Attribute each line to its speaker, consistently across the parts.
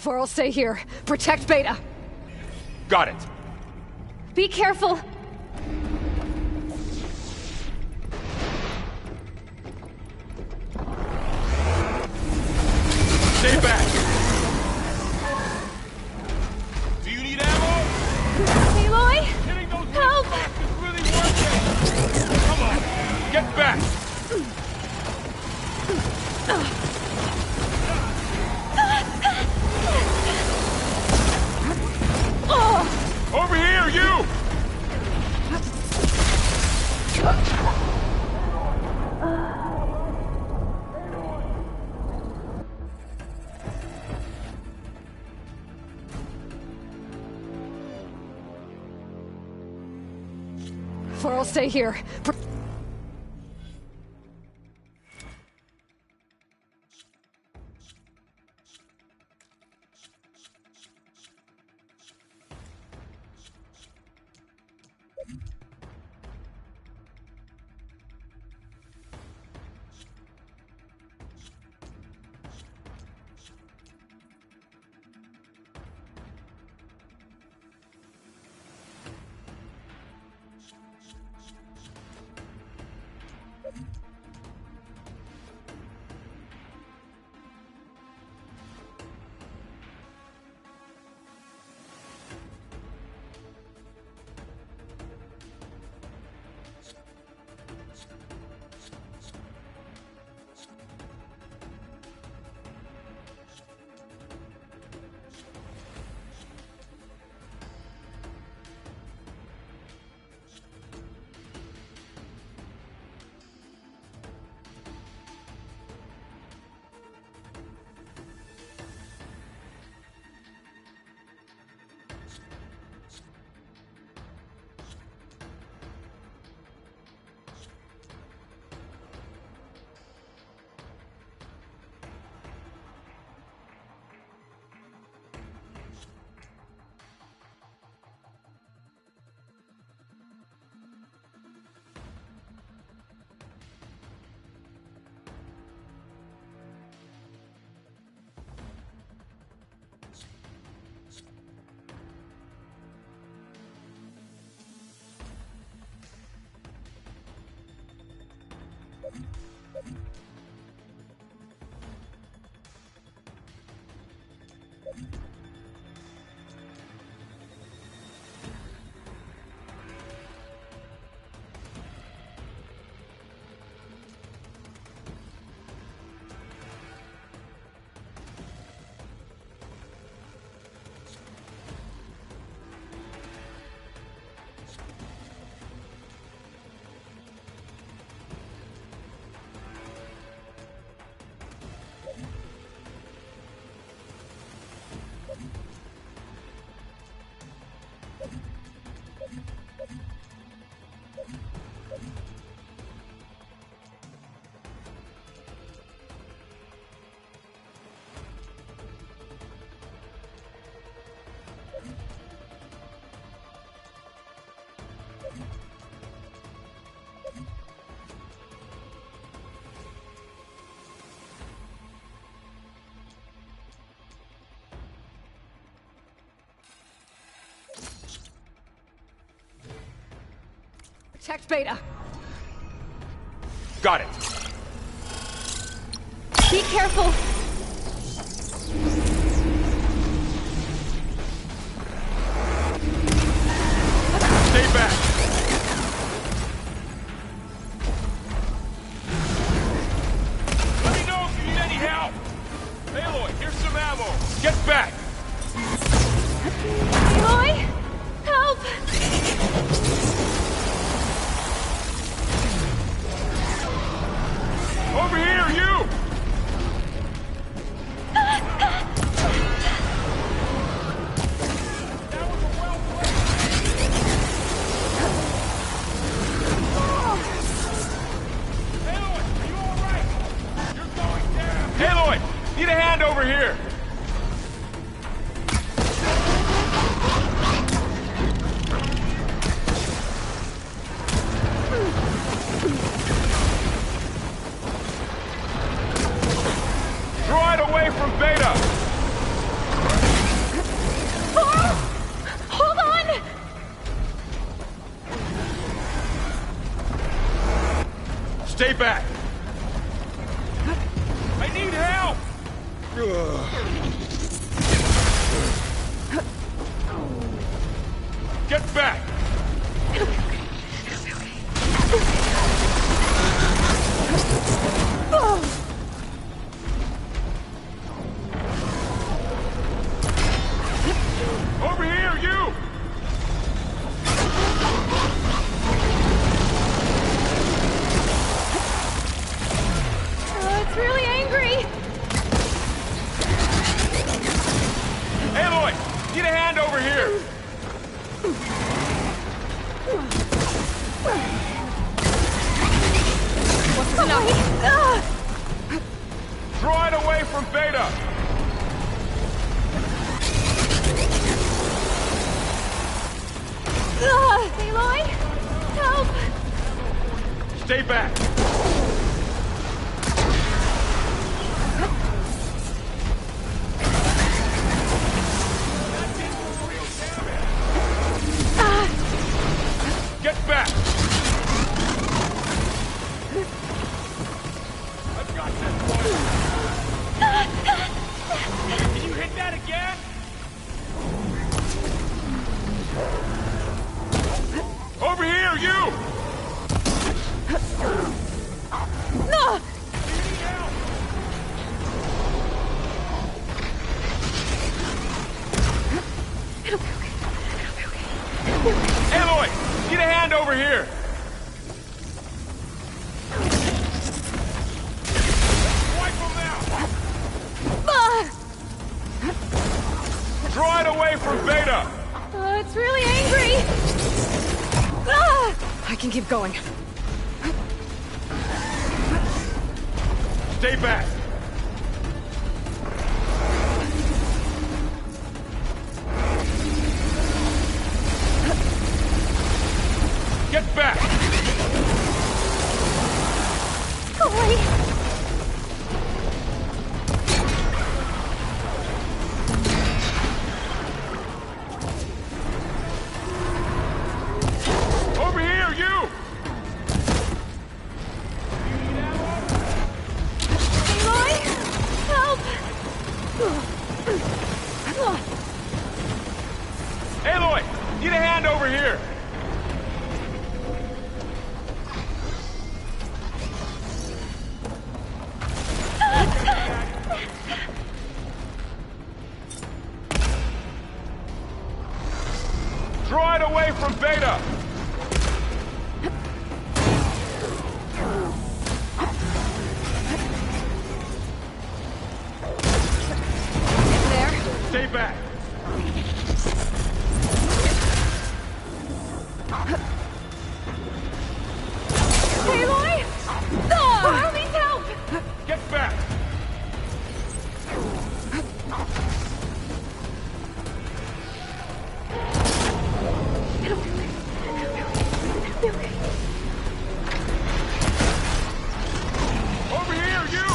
Speaker 1: Varl, stay here. Protect Beta.
Speaker 2: Got it.
Speaker 1: Be careful.
Speaker 2: Stay back. Do you need ammo?
Speaker 1: Aloy?
Speaker 2: Hitting those
Speaker 1: Help!
Speaker 2: is really working. Come on, get back. Over here, you!
Speaker 1: Varl, stay here. Protect Beta.
Speaker 2: Got it.
Speaker 1: Be careful.
Speaker 2: Stay back. Let me know if you need any help. Aloy, here's some ammo. Get back.
Speaker 1: Aloy? Help!
Speaker 2: Over here, you! Need a hand over here! Draw it away from Beta! Get back! Over here, you!
Speaker 1: It's really angry!
Speaker 2: Aloy! Need a hand over here!
Speaker 1: Wasn't enough.
Speaker 2: Draw it away from Beta!
Speaker 1: Aloy? Help!
Speaker 2: Stay back! Get back! I've got this one! Can you hit that again? Over here, you!
Speaker 1: No!
Speaker 2: Aloy! Need a hand over here! Wipe them out! Draw it away from Beta!
Speaker 1: It's really angry! I can keep going.
Speaker 2: Stay back! Get back!
Speaker 1: Aloy!
Speaker 2: Over here, you!
Speaker 1: Aloy! Help!
Speaker 2: Aloy! Need a hand over here! Draw it away from Beta!
Speaker 1: There.
Speaker 2: Stay back!
Speaker 1: Aloy! Carl needs help!
Speaker 2: Get back! Over here, you!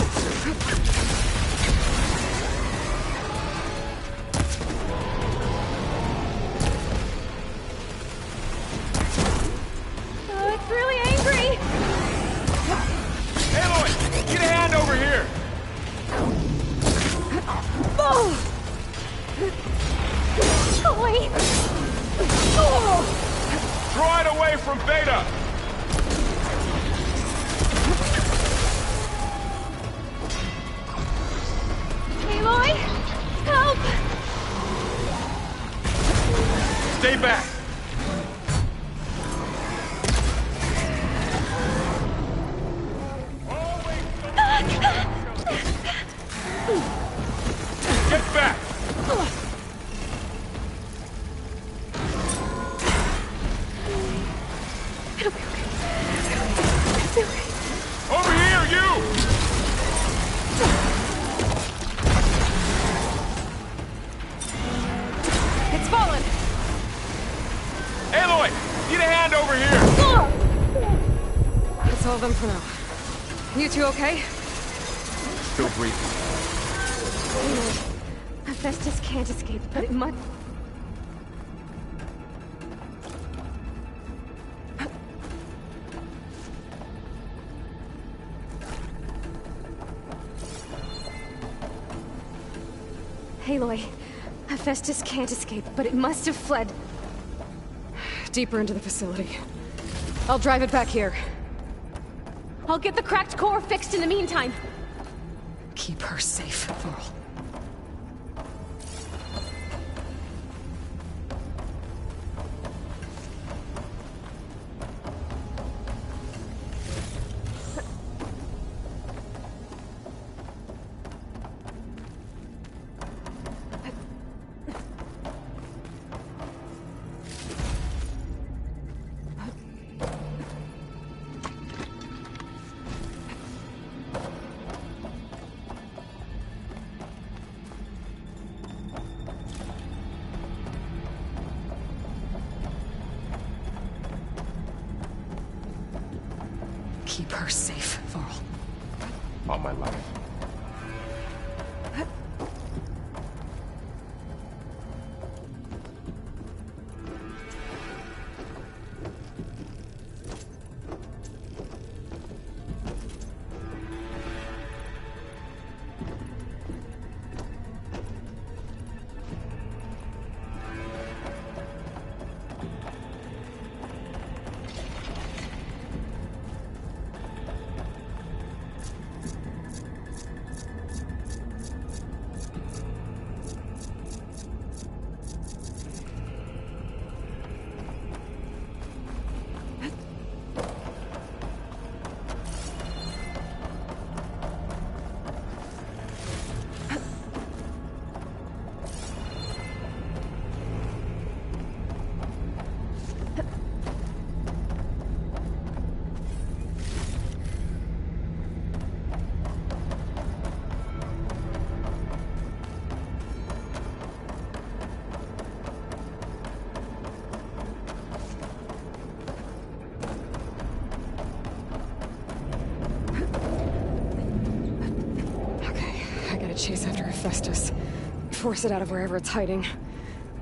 Speaker 1: It's really angry!
Speaker 2: Aloy! Need a hand over here!
Speaker 1: Aloy!
Speaker 2: Draw it away from Beta!
Speaker 1: Aloy! Help!
Speaker 2: Stay back! Get back! Over here, you!
Speaker 1: It's fallen!
Speaker 2: Aloy! Need a hand over here!
Speaker 1: That's all of them for now. You two okay?
Speaker 2: Still breathing.
Speaker 1: Hephaestus can't escape, but it might... Aloy, Hephaestus can't escape, but it must have fled deeper into the facility. I'll drive it back here.
Speaker 3: I'll get the cracked core fixed in the meantime.
Speaker 1: Keep her safe, Varl. Keep her safe, Varl.
Speaker 2: On my life. Chase after Hephaestus. Force it out of wherever it's hiding.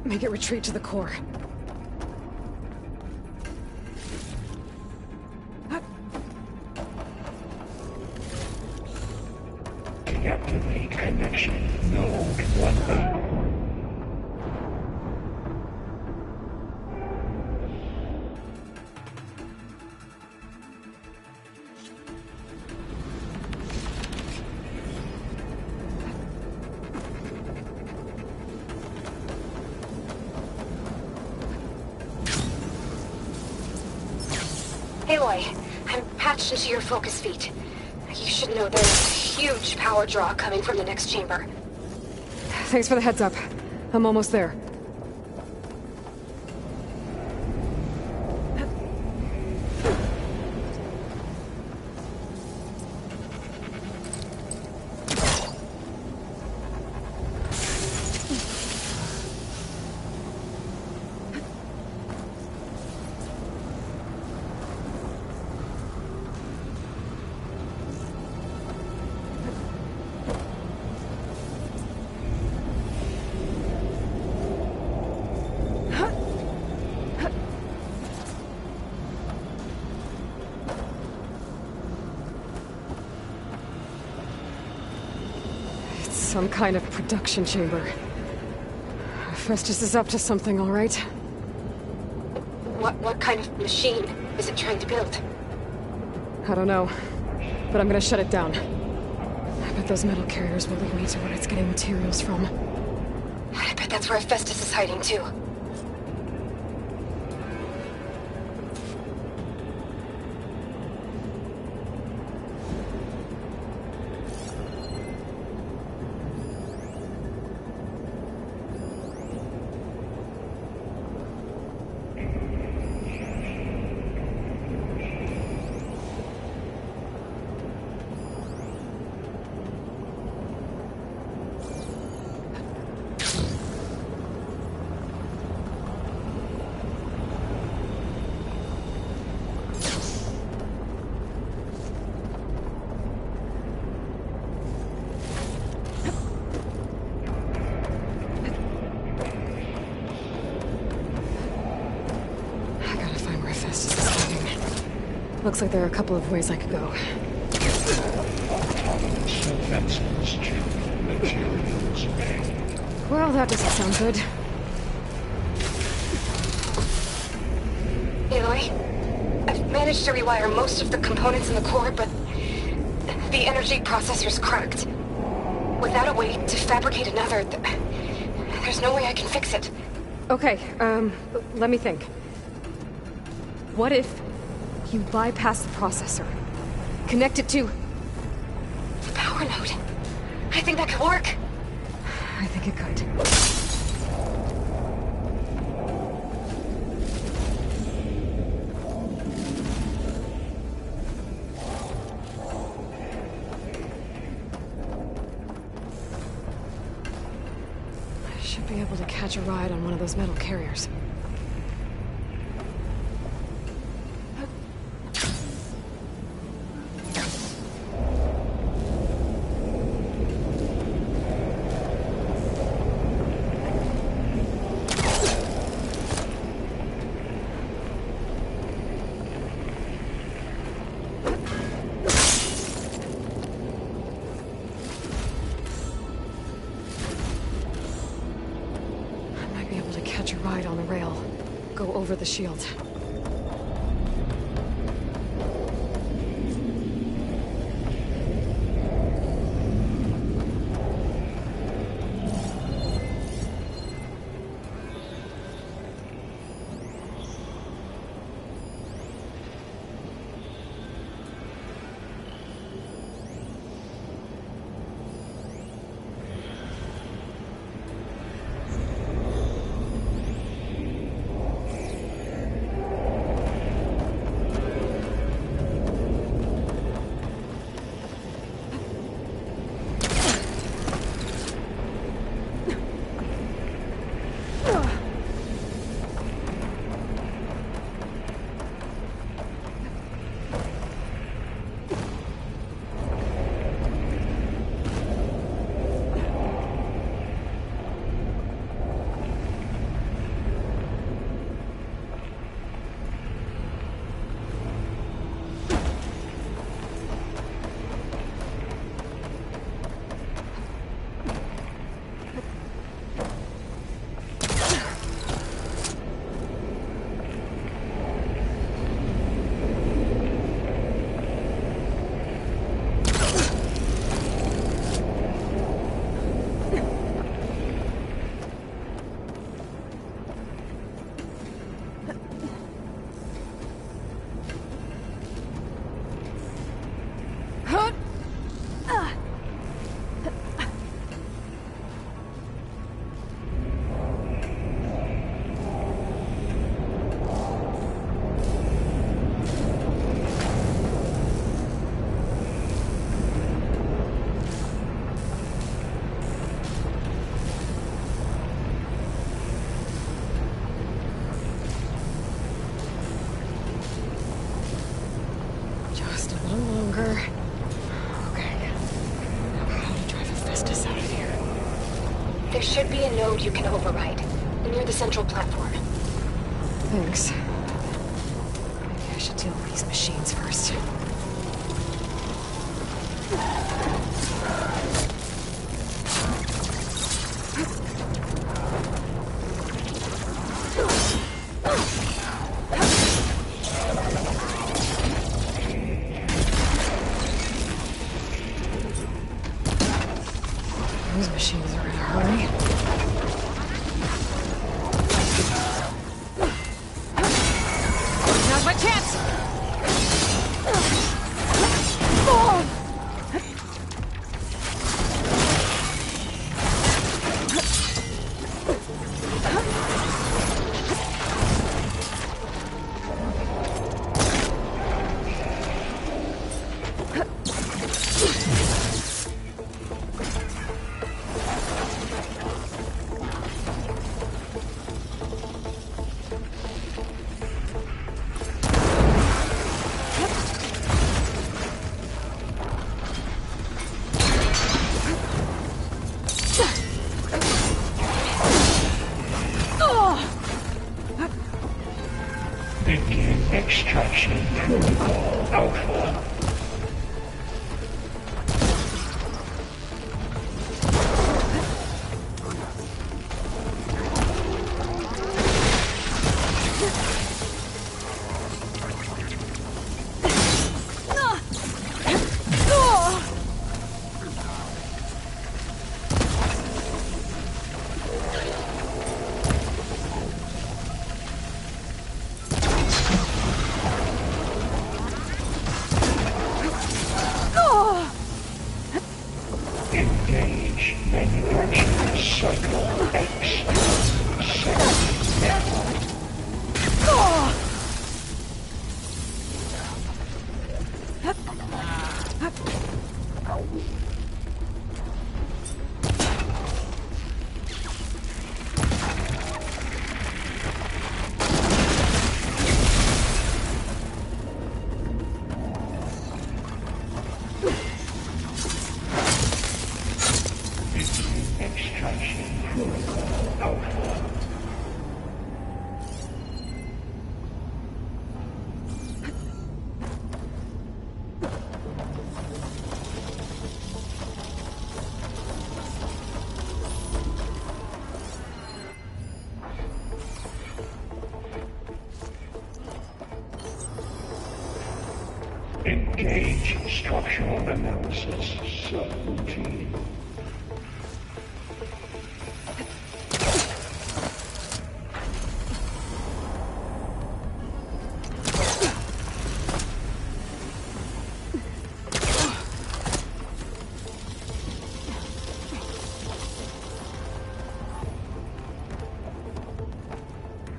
Speaker 2: Make it retreat to the core.
Speaker 4: Deactivate connection. Node 100.
Speaker 5: Aloy, I'm patched into your focus feet. You should know there's a huge power draw coming from the next chamber.
Speaker 1: Thanks for the heads up. I'm almost there. Some kind of production chamber. Hephaestus is up to something, all right?
Speaker 5: What kind of machine is it trying to build?
Speaker 1: I don't know, but I'm gonna shut it down. I bet those metal carriers will lead me to where it's getting materials from.
Speaker 5: I bet that's where Hephaestus is hiding too.
Speaker 1: Looks like there are a couple of ways I could go.
Speaker 4: Autonomous defenseless chamber materials bank.
Speaker 1: Well, that doesn't sound good.
Speaker 5: Aloy, I've managed to rewire most of the components in the core, but the energy processor's cracked. Without a way to fabricate another, there's no way I can fix it.
Speaker 1: Okay, let me think. What if you bypass the processor? Connect it to...
Speaker 5: The power node. I think that could work.
Speaker 1: I think it could. I should be able to catch a ride on one of those metal carriers. Catch a ride on the rail. Go over the shield. Just a little longer. Okay. Now how to drive Hephaestus out of here?
Speaker 5: There should be a node you can override, near the central platform.
Speaker 1: Thanks. Maybe I should deal with these machines first. Those machines are in a hurry. Now's my chance!
Speaker 4: Begin extraction protocol Alpha. Engage manufacturing cycle X. Extraction protocol alpha. Engage structural analysis subroutine.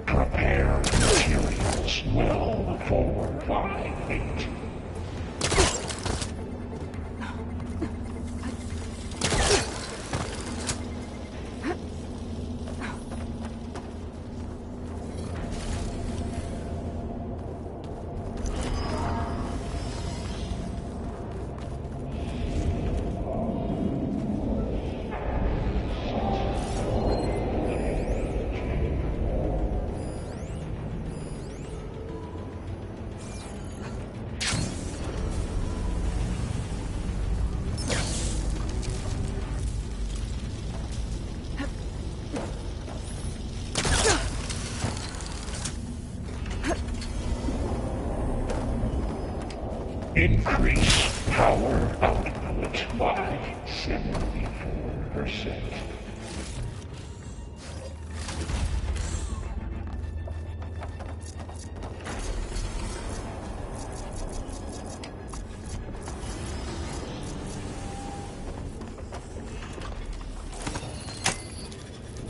Speaker 4: Prepare materials well for 5-8. Increase power output by 74%.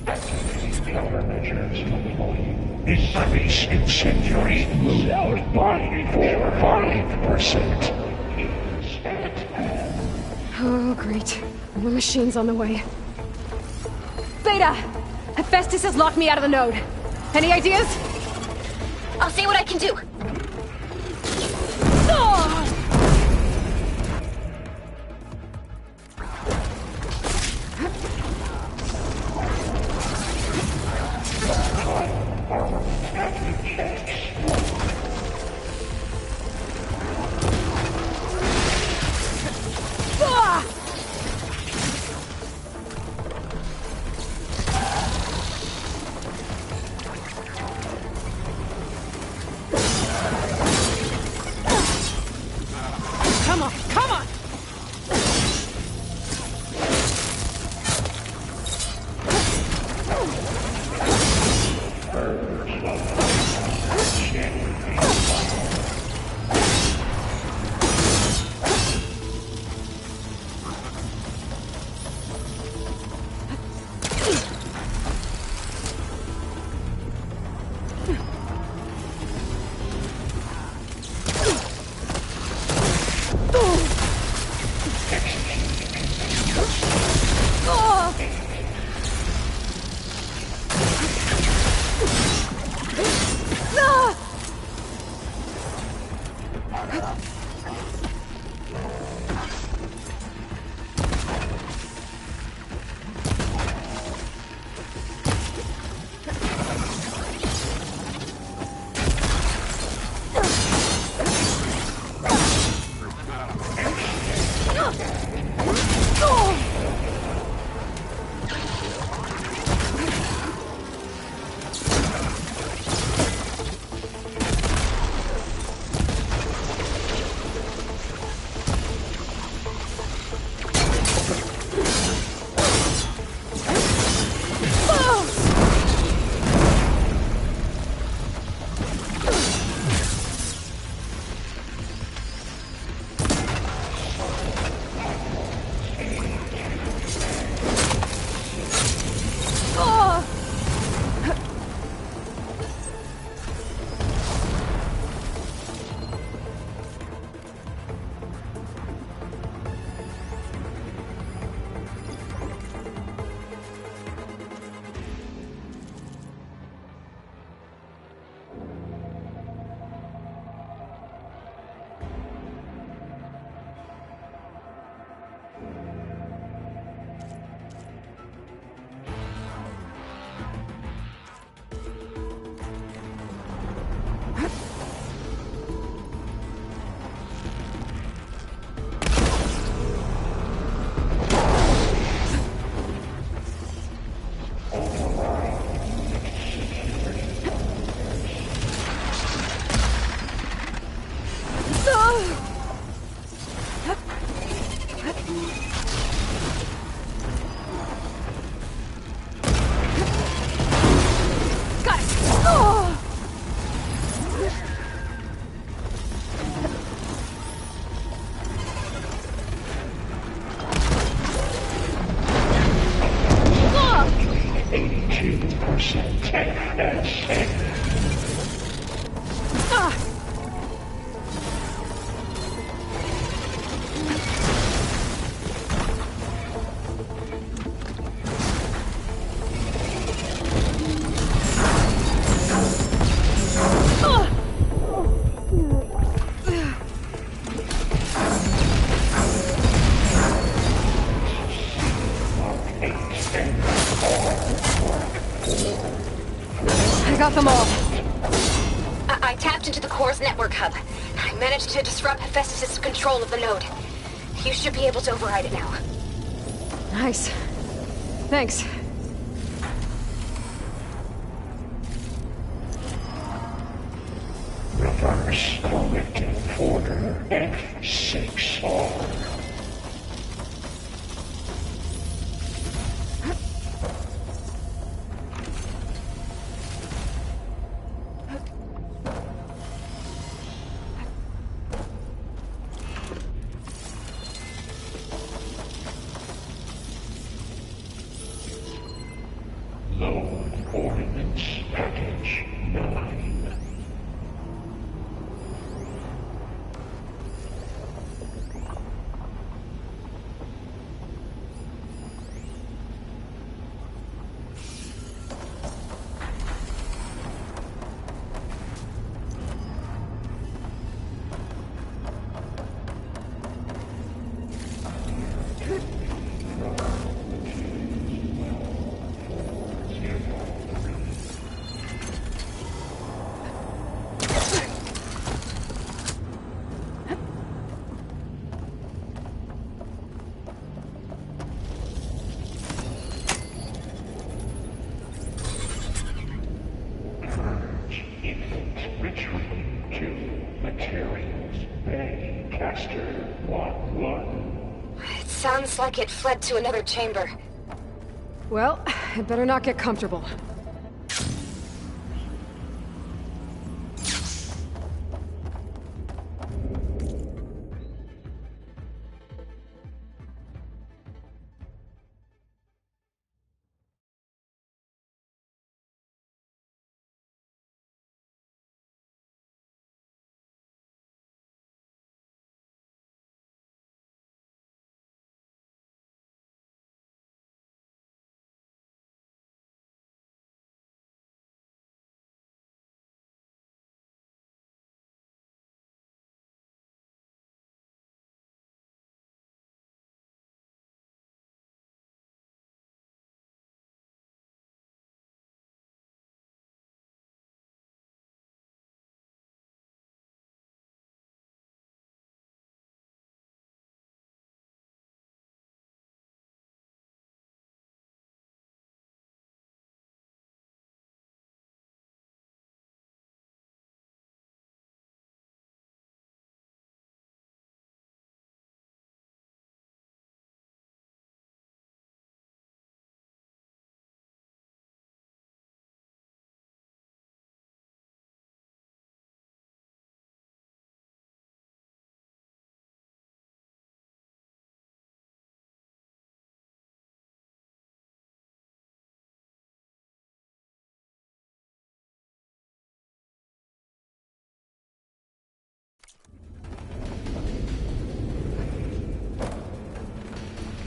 Speaker 4: Activate countermeasures deployed. Increase incendiary load by 5%.
Speaker 1: Oh, great. More machines on the way. Beta! Hephaestus has locked me out of the node. Any ideas?
Speaker 3: I'll see what I can do.
Speaker 4: 100% FSA.
Speaker 1: I got them all.
Speaker 5: I tapped into the core's network hub. I managed to disrupt Hephaestus' control of the node. You should be able to override it now.
Speaker 1: Nice. Thanks.
Speaker 4: Reverse corrective order F6R. Load ordnance package 9. Retreat to materials bay caster 1-1.
Speaker 5: It sounds like it fled to another chamber.
Speaker 1: Well, it better not get comfortable.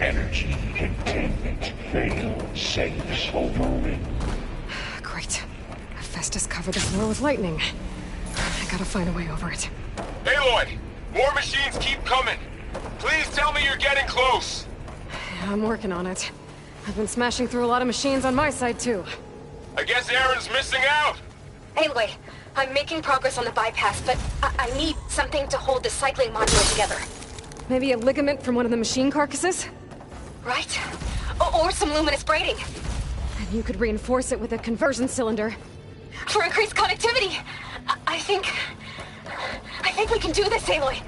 Speaker 4: Energy containment failed. Safes overrun.
Speaker 1: Great. Hephaestus covered the floor with lightning. I gotta find a way over it.
Speaker 2: Aloy! More machines keep coming! Please tell me you're getting close!
Speaker 1: Yeah, I'm working on it. I've been smashing through a lot of machines on my side, too.
Speaker 2: I guess Aaron's missing out!
Speaker 5: Anyway, I'm making progress on the bypass, but I need something to hold the cycling module together.
Speaker 1: Maybe a ligament from one of the machine carcasses?
Speaker 5: Right? Or some luminous braiding.
Speaker 1: And you could reinforce it with a conversion cylinder.
Speaker 5: For increased connectivity! I think we can do this, Aloy!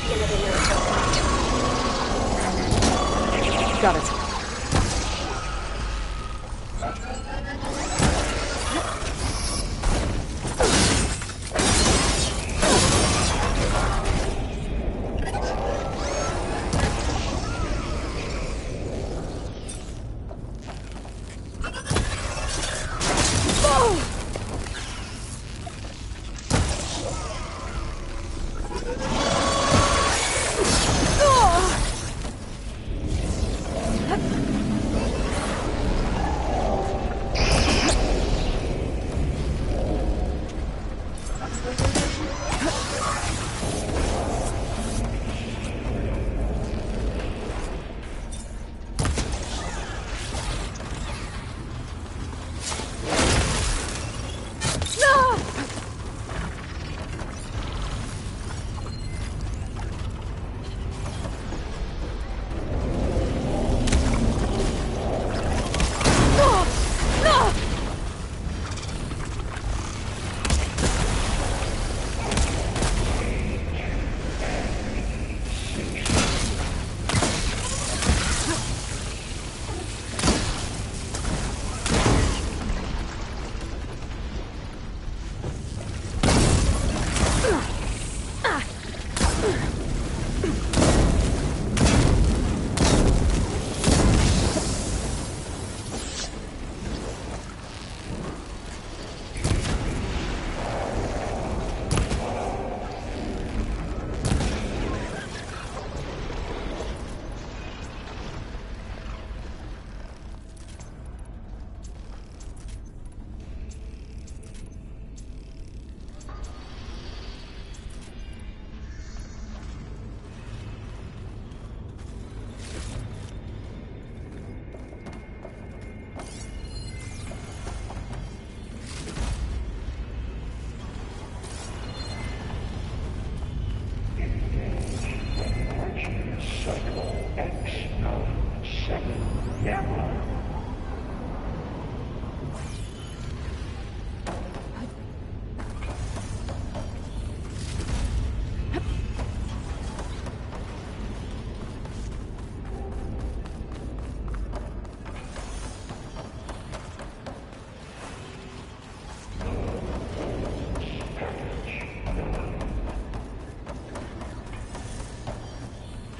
Speaker 5: be another Naruto point.
Speaker 1: Got it.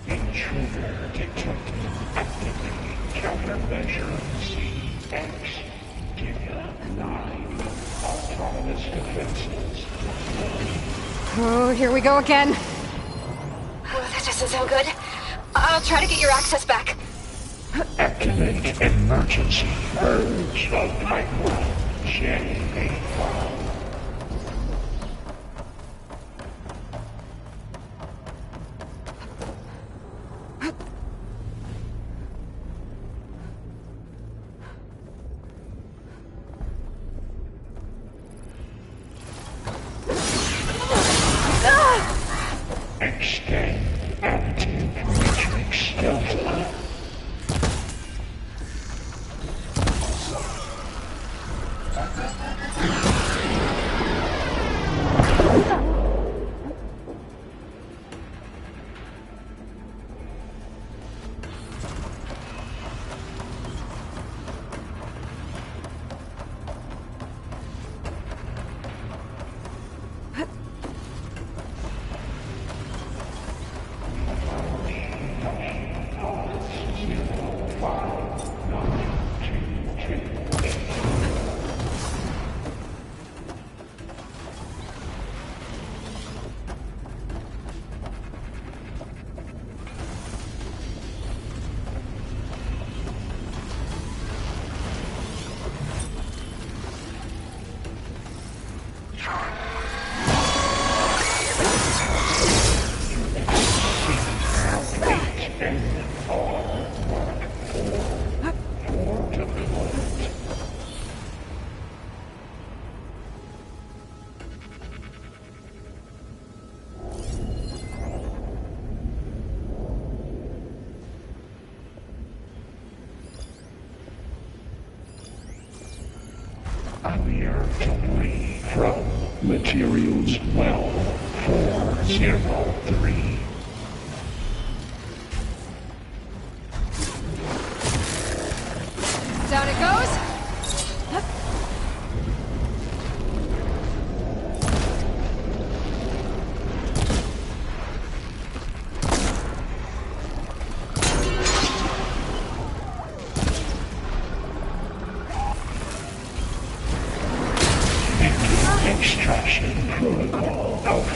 Speaker 4: Intruder detected. Activate countermeasure CX. Give you 9 autonomous defenses.
Speaker 1: Oh, here we go again.
Speaker 5: Oh, that doesn't sound good. I'll try to get your access back.
Speaker 4: Activate emergency purge of pipeline J85. Extend active matrix filter. Clear debris from materials well 403.
Speaker 1: Down it goes.
Speaker 4: Extraction protocol Alpha.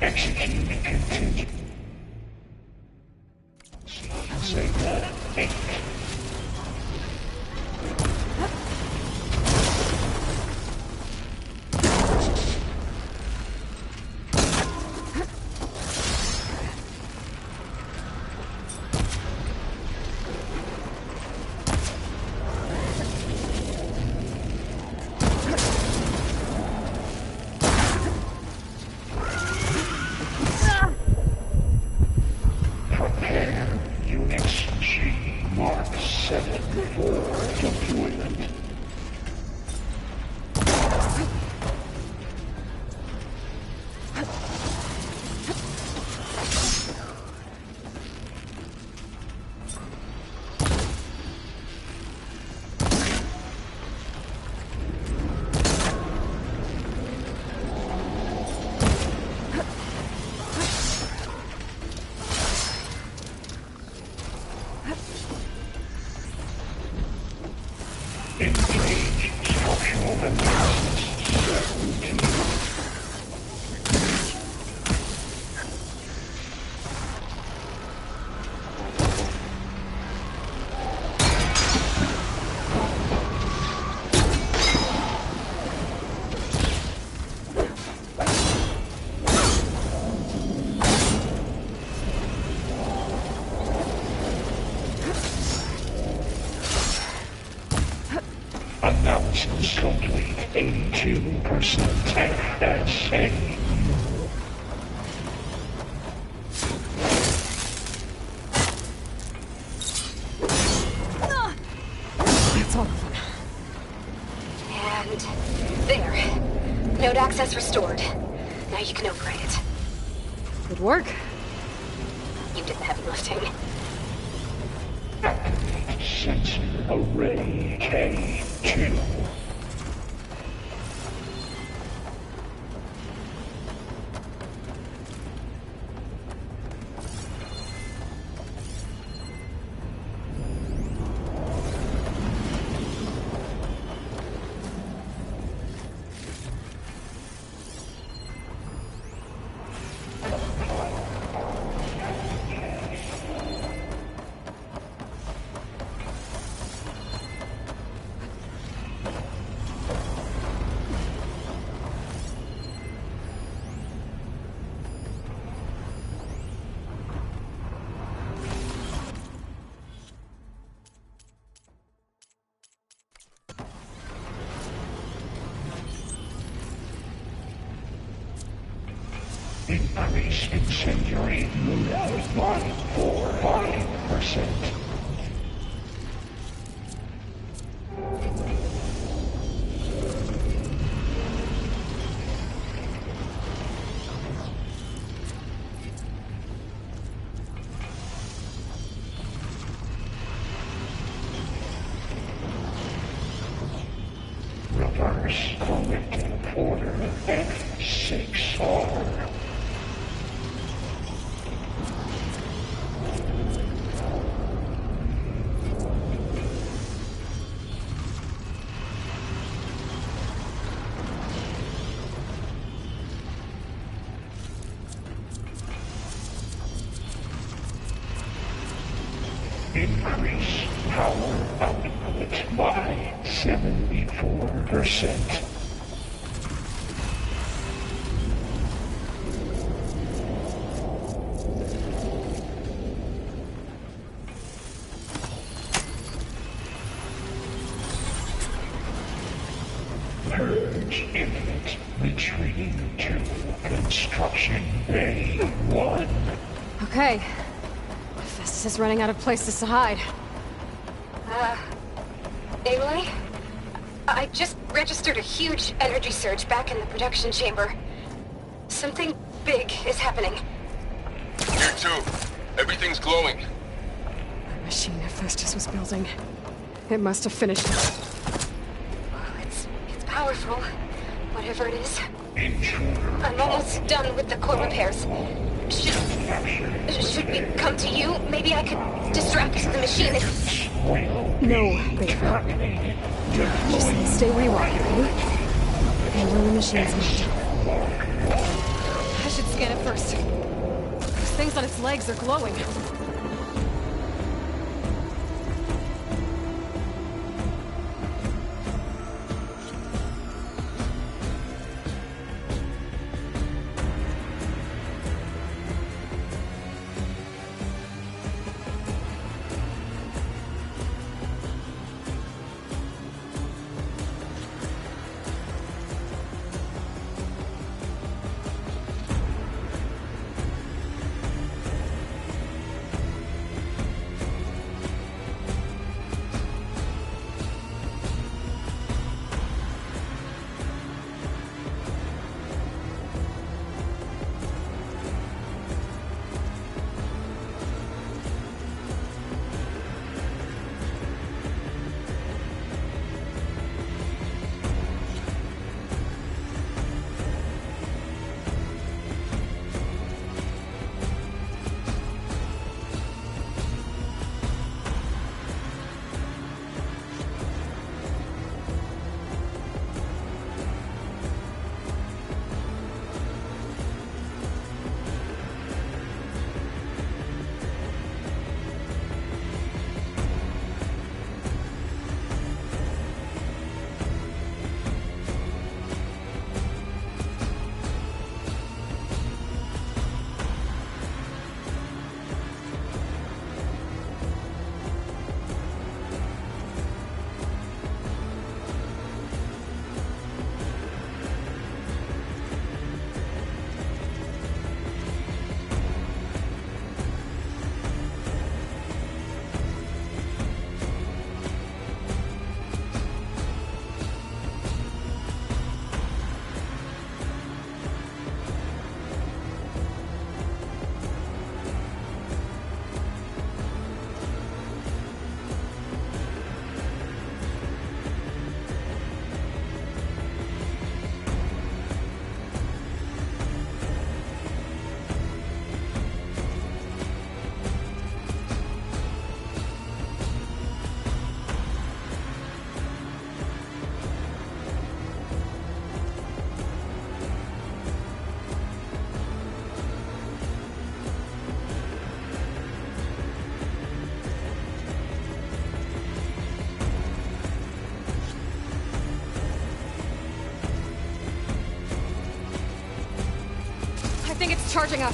Speaker 4: Execute contingent. Say that. 8. Prepare Unix G Mark 7 for deployment. Engage structural analysis 17. Analysis complete. 82% FSA.
Speaker 1: That's all.
Speaker 5: And there. Node access restored. Now you can upgrade it.
Speaker 1: Good work.
Speaker 5: You did the heavy lifting.
Speaker 4: Activate sensor array K2. Increase incendiary loadout by 400%. Reverse collective order F6R. Increase power output by 74%. Purge imminent. Retreating to Construction Bay 1.
Speaker 1: Okay. Festus is running out of places to hide.
Speaker 5: Aloy? I just registered a huge energy surge back in the production chamber. Something big is happening.
Speaker 2: Here too. Everything's glowing.
Speaker 1: The machine Hephaestus was building. It must have finished it.
Speaker 5: It's powerful. Whatever it is.
Speaker 4: Intruder.
Speaker 5: I'm almost done with the core repairs. Should we come to you? Maybe I could distract the machine if...
Speaker 1: No, baby. Just stay where you are, okay? Handle the machine's need. I should scan it first. Those things on its legs are glowing. I think it's charging up.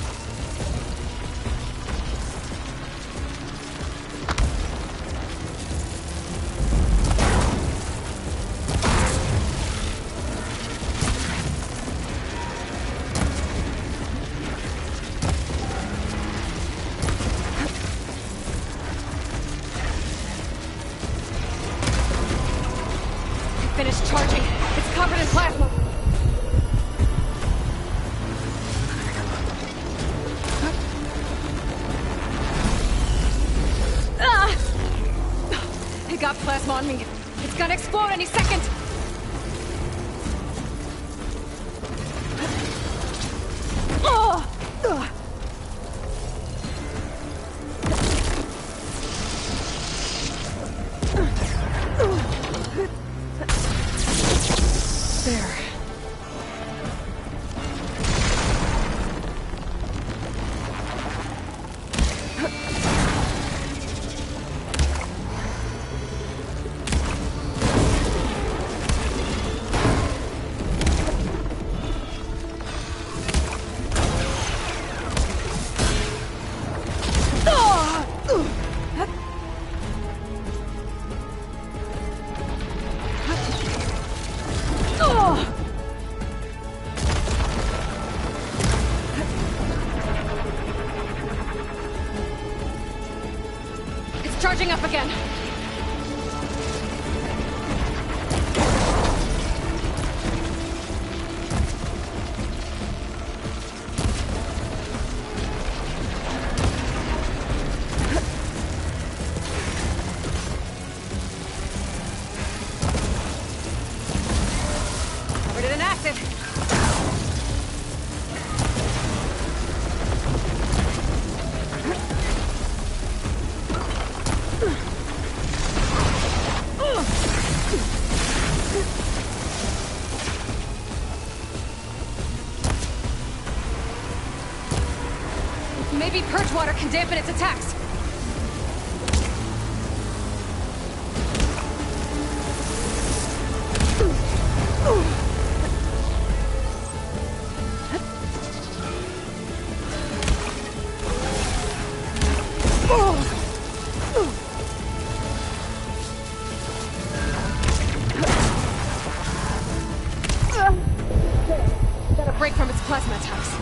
Speaker 1: Finished charging. It's covered in plasma. It got plasma on me. It's gonna explode any second. There. Charging up again. Covered it in acid. Maybe purge water can dampen its attacks. Got a break from its plasma attacks.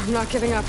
Speaker 1: I'm not giving up.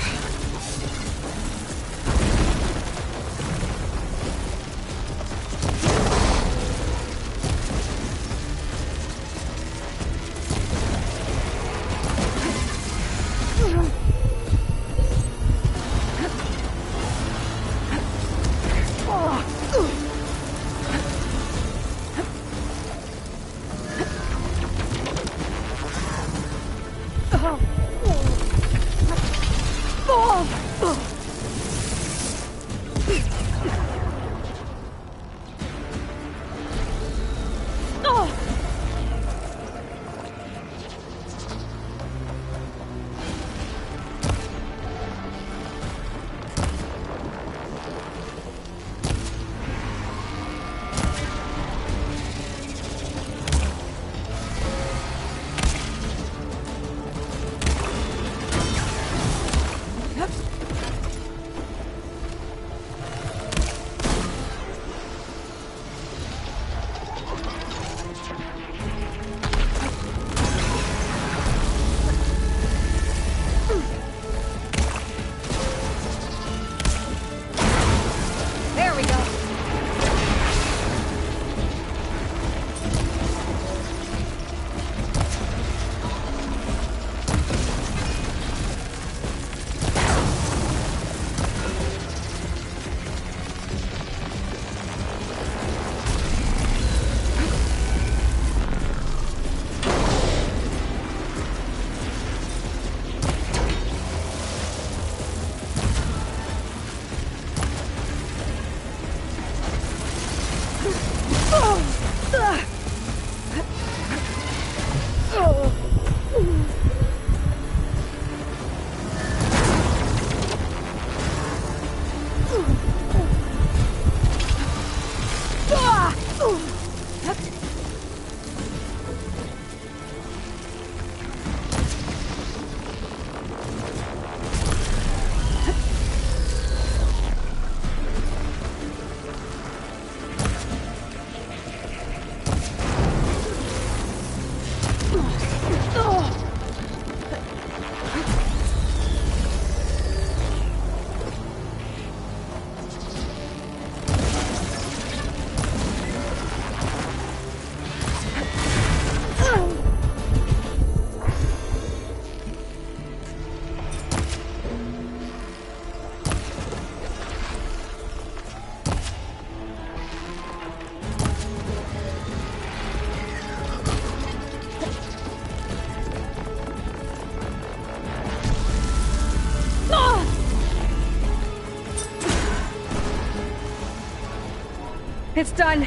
Speaker 1: It's done.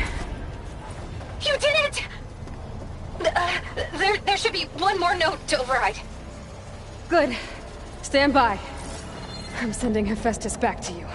Speaker 5: You did it! There should be one more note to override.
Speaker 1: Good. Stand by. I'm sending Hephaestus back to you.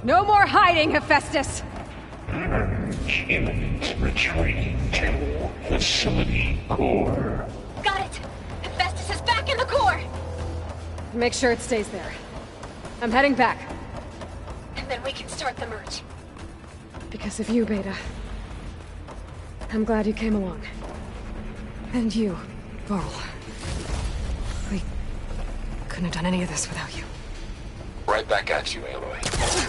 Speaker 1: No more hiding, Hephaestus!
Speaker 4: Purge imminent, retreating to facility core.
Speaker 5: Got it! Hephaestus is back in the core!
Speaker 1: Make sure it stays there. I'm heading back.
Speaker 5: And then we can start the merge.
Speaker 1: Because of you, Beta. I'm glad you came along. And you, Varl. We couldn't have done any of this without you.
Speaker 2: Right back at you, Aloy.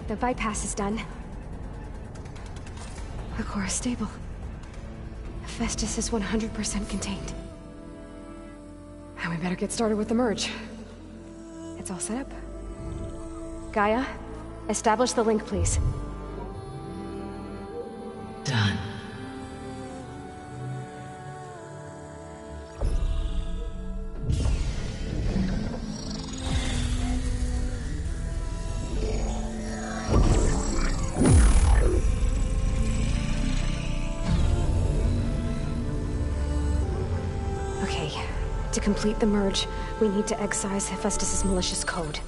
Speaker 3: The bypass is done.
Speaker 1: The core is stable. Hephaestus is 100% contained. And we better get started with the merge. It's all set up.
Speaker 3: Gaia, establish the link, please.
Speaker 6: Done.
Speaker 3: To complete the merge, we need to excise Hephaestus' malicious code.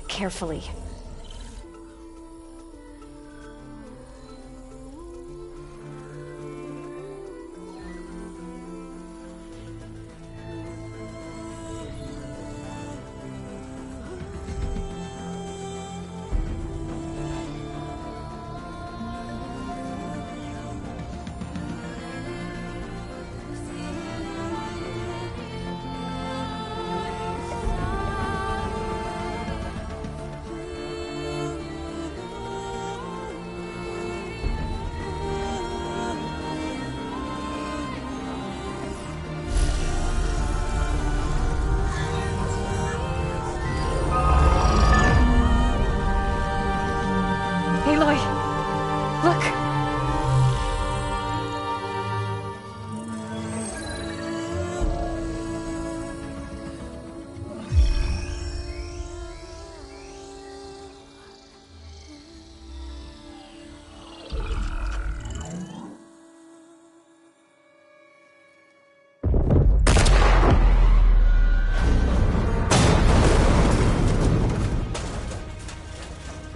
Speaker 3: Carefully.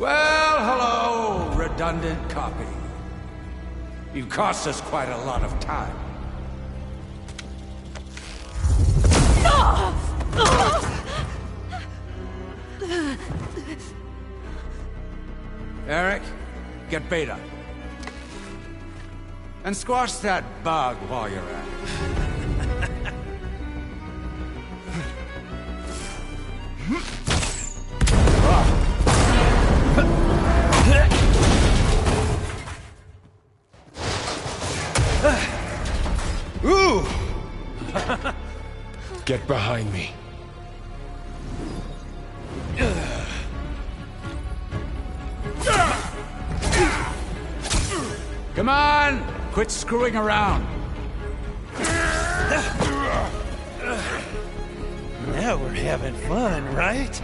Speaker 6: Well, hello, redundant copy. You've cost us quite a lot of time. Eric, get Beta. And squash that bug while you're at it.
Speaker 2: Ooh! Get behind me.
Speaker 6: Come on! Quit screwing around.
Speaker 7: Now we're having fun, right?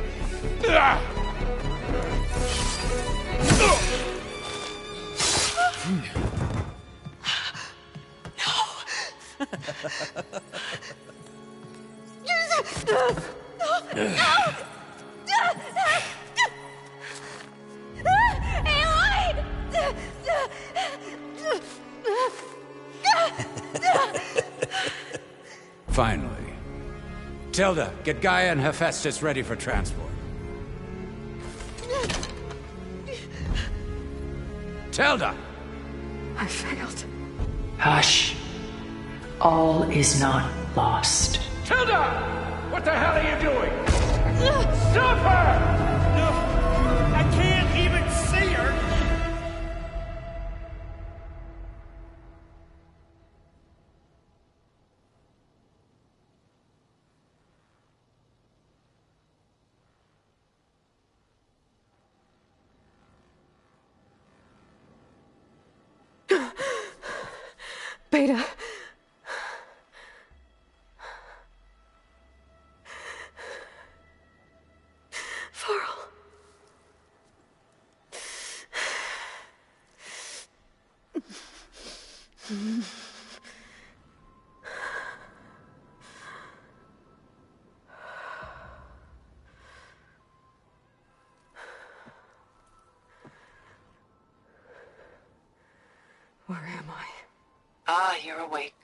Speaker 6: Finally. Tilda, get Gaia and Hephaestus ready for transport. Tilda!
Speaker 3: I failed.
Speaker 8: Hush. All is not lost.
Speaker 6: Tilda! What the hell are you doing? Stop her!
Speaker 7: No, I can't even see her.
Speaker 3: Beta. Varl. Where am I?
Speaker 8: Ah, you're awake.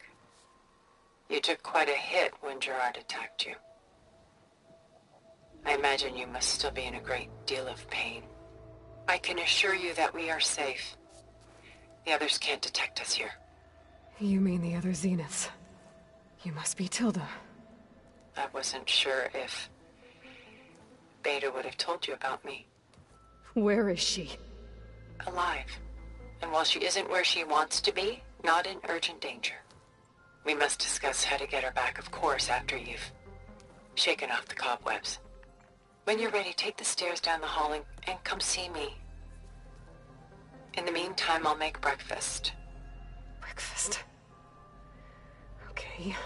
Speaker 8: You took quite a hit when Gerard attacked you. I imagine you must still be in a great deal of pain. I can assure you that we are safe. The others can't detect us here.
Speaker 3: You mean the other Zeniths? You must be Tilda.
Speaker 8: I wasn't sure if Beta would have told you about me.
Speaker 3: Where is she?
Speaker 8: Alive. And while she isn't where she wants to be, not in urgent danger. We must discuss how to get her back, of course, after you've shaken off the cobwebs. When you're ready, take the stairs down the hall and come see me. In the meantime, I'll make breakfast.
Speaker 3: Breakfast. Okay.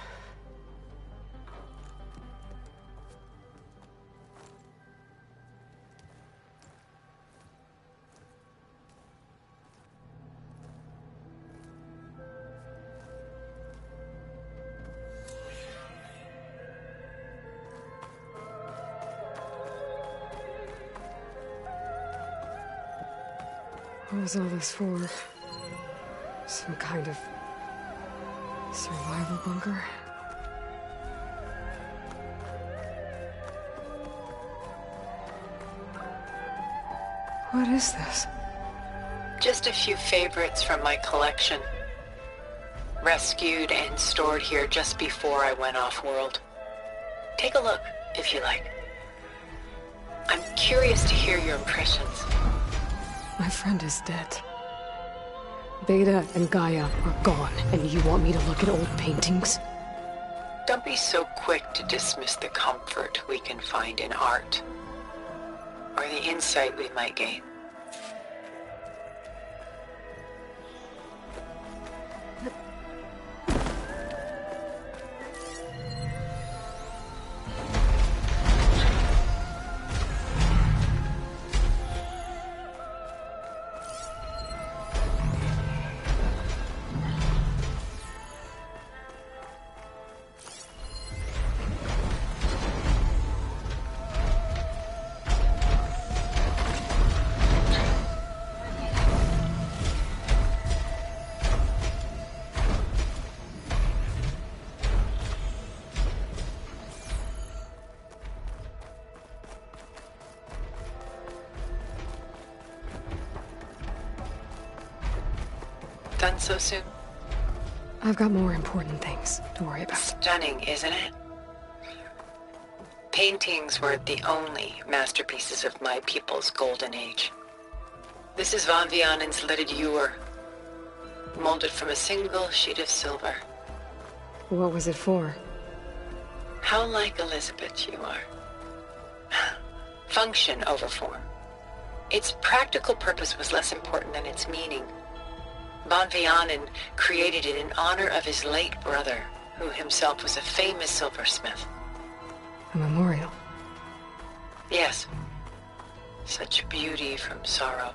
Speaker 3: What was all this for? Some kind of survival bunker? What is this?
Speaker 8: Just a few favorites from my collection. Rescued and stored here just before I went off-world. Take a look, if you like. I'm curious to hear your impressions.
Speaker 3: My friend is dead. Beta and Gaia are gone, and you want me to look at old paintings?
Speaker 8: Don't be so quick to dismiss the comfort we can find in art, or the insight we might gain. Done so soon?
Speaker 3: I've got more important things to worry about.
Speaker 8: Stunning, isn't it? Paintings were the only masterpieces of my people's golden age. This is Von Vianen's leaded ewer, molded from a single sheet of silver.
Speaker 3: What was it for?
Speaker 8: How like Elizabeth you are. Function over form. Its practical purpose was less important than its meaning. Von Vianen created it in honor of his late brother, who himself was a famous silversmith.
Speaker 3: A memorial.
Speaker 8: Yes. Such beauty from sorrow.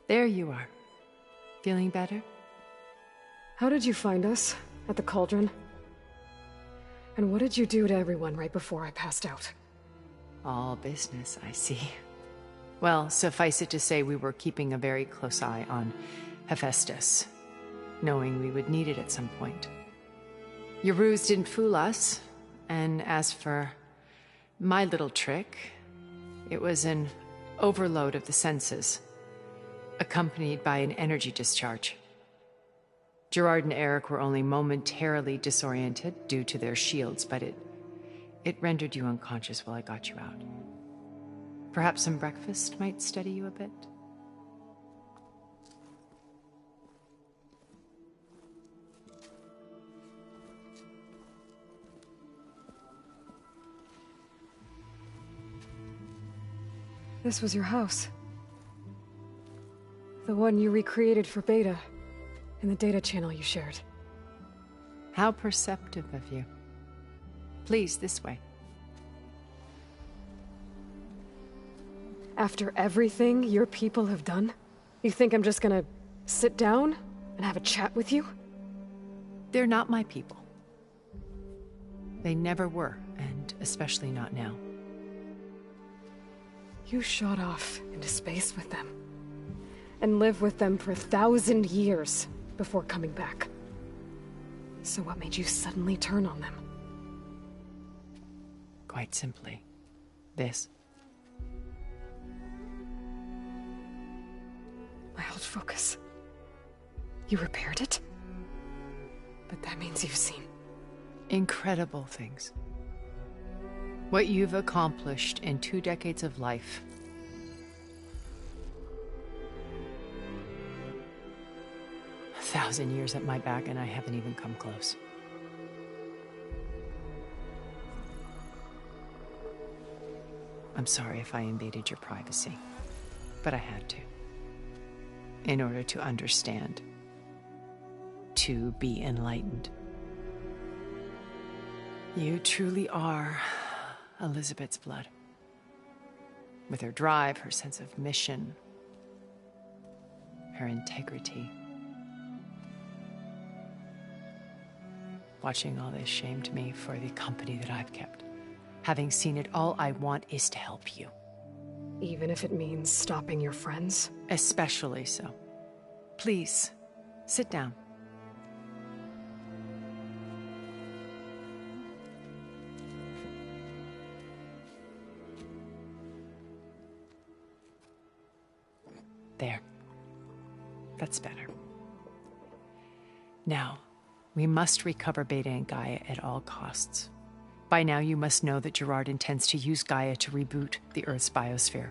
Speaker 9: There you are. Feeling better?
Speaker 3: How did you find us? At the Cauldron? And what did you do to everyone right before I passed out?
Speaker 9: All business, I see. Well, suffice it to say we were keeping a very close eye on Hephaestus, knowing we would need it at some point. Your ruse didn't fool us, and as for my little trick, it was an overload of the senses, accompanied by an energy discharge. Gerard and Eric were only momentarily disoriented due to their shields, but it rendered you unconscious while I got you out. Perhaps some breakfast might steady you a bit?
Speaker 3: This was your house. The one you recreated for Beta, in the data channel you shared.
Speaker 9: How perceptive of you. Please, this way.
Speaker 3: After everything your people have done, you think I'm just gonna sit down and have a chat with you?
Speaker 9: They're not my people. They never were, and especially not now.
Speaker 3: You shot off into space with them, and lived with them for 1,000 years before coming back. So what made you suddenly turn on them?
Speaker 9: Quite simply, this.
Speaker 3: My old focus. You repaired it? But that means you've seen...
Speaker 9: incredible things. What you've accomplished in 2 decades of life. A 1,000 years at my back and I haven't even come close. I'm sorry if I invaded your privacy, but I had to. In order to understand. To be enlightened. You truly are Elizabeth's blood. With her drive, her sense of mission, her integrity. Watching all this shamed me for the company that I've kept. Having seen it, all I want is to help you.
Speaker 3: Even if it means stopping your friends?
Speaker 9: Especially so. Please, sit down. There. That's better. Now, we must recover Beta and Gaia at all costs. By now, you must know that Gerard intends to use Gaia to reboot the Earth's biosphere.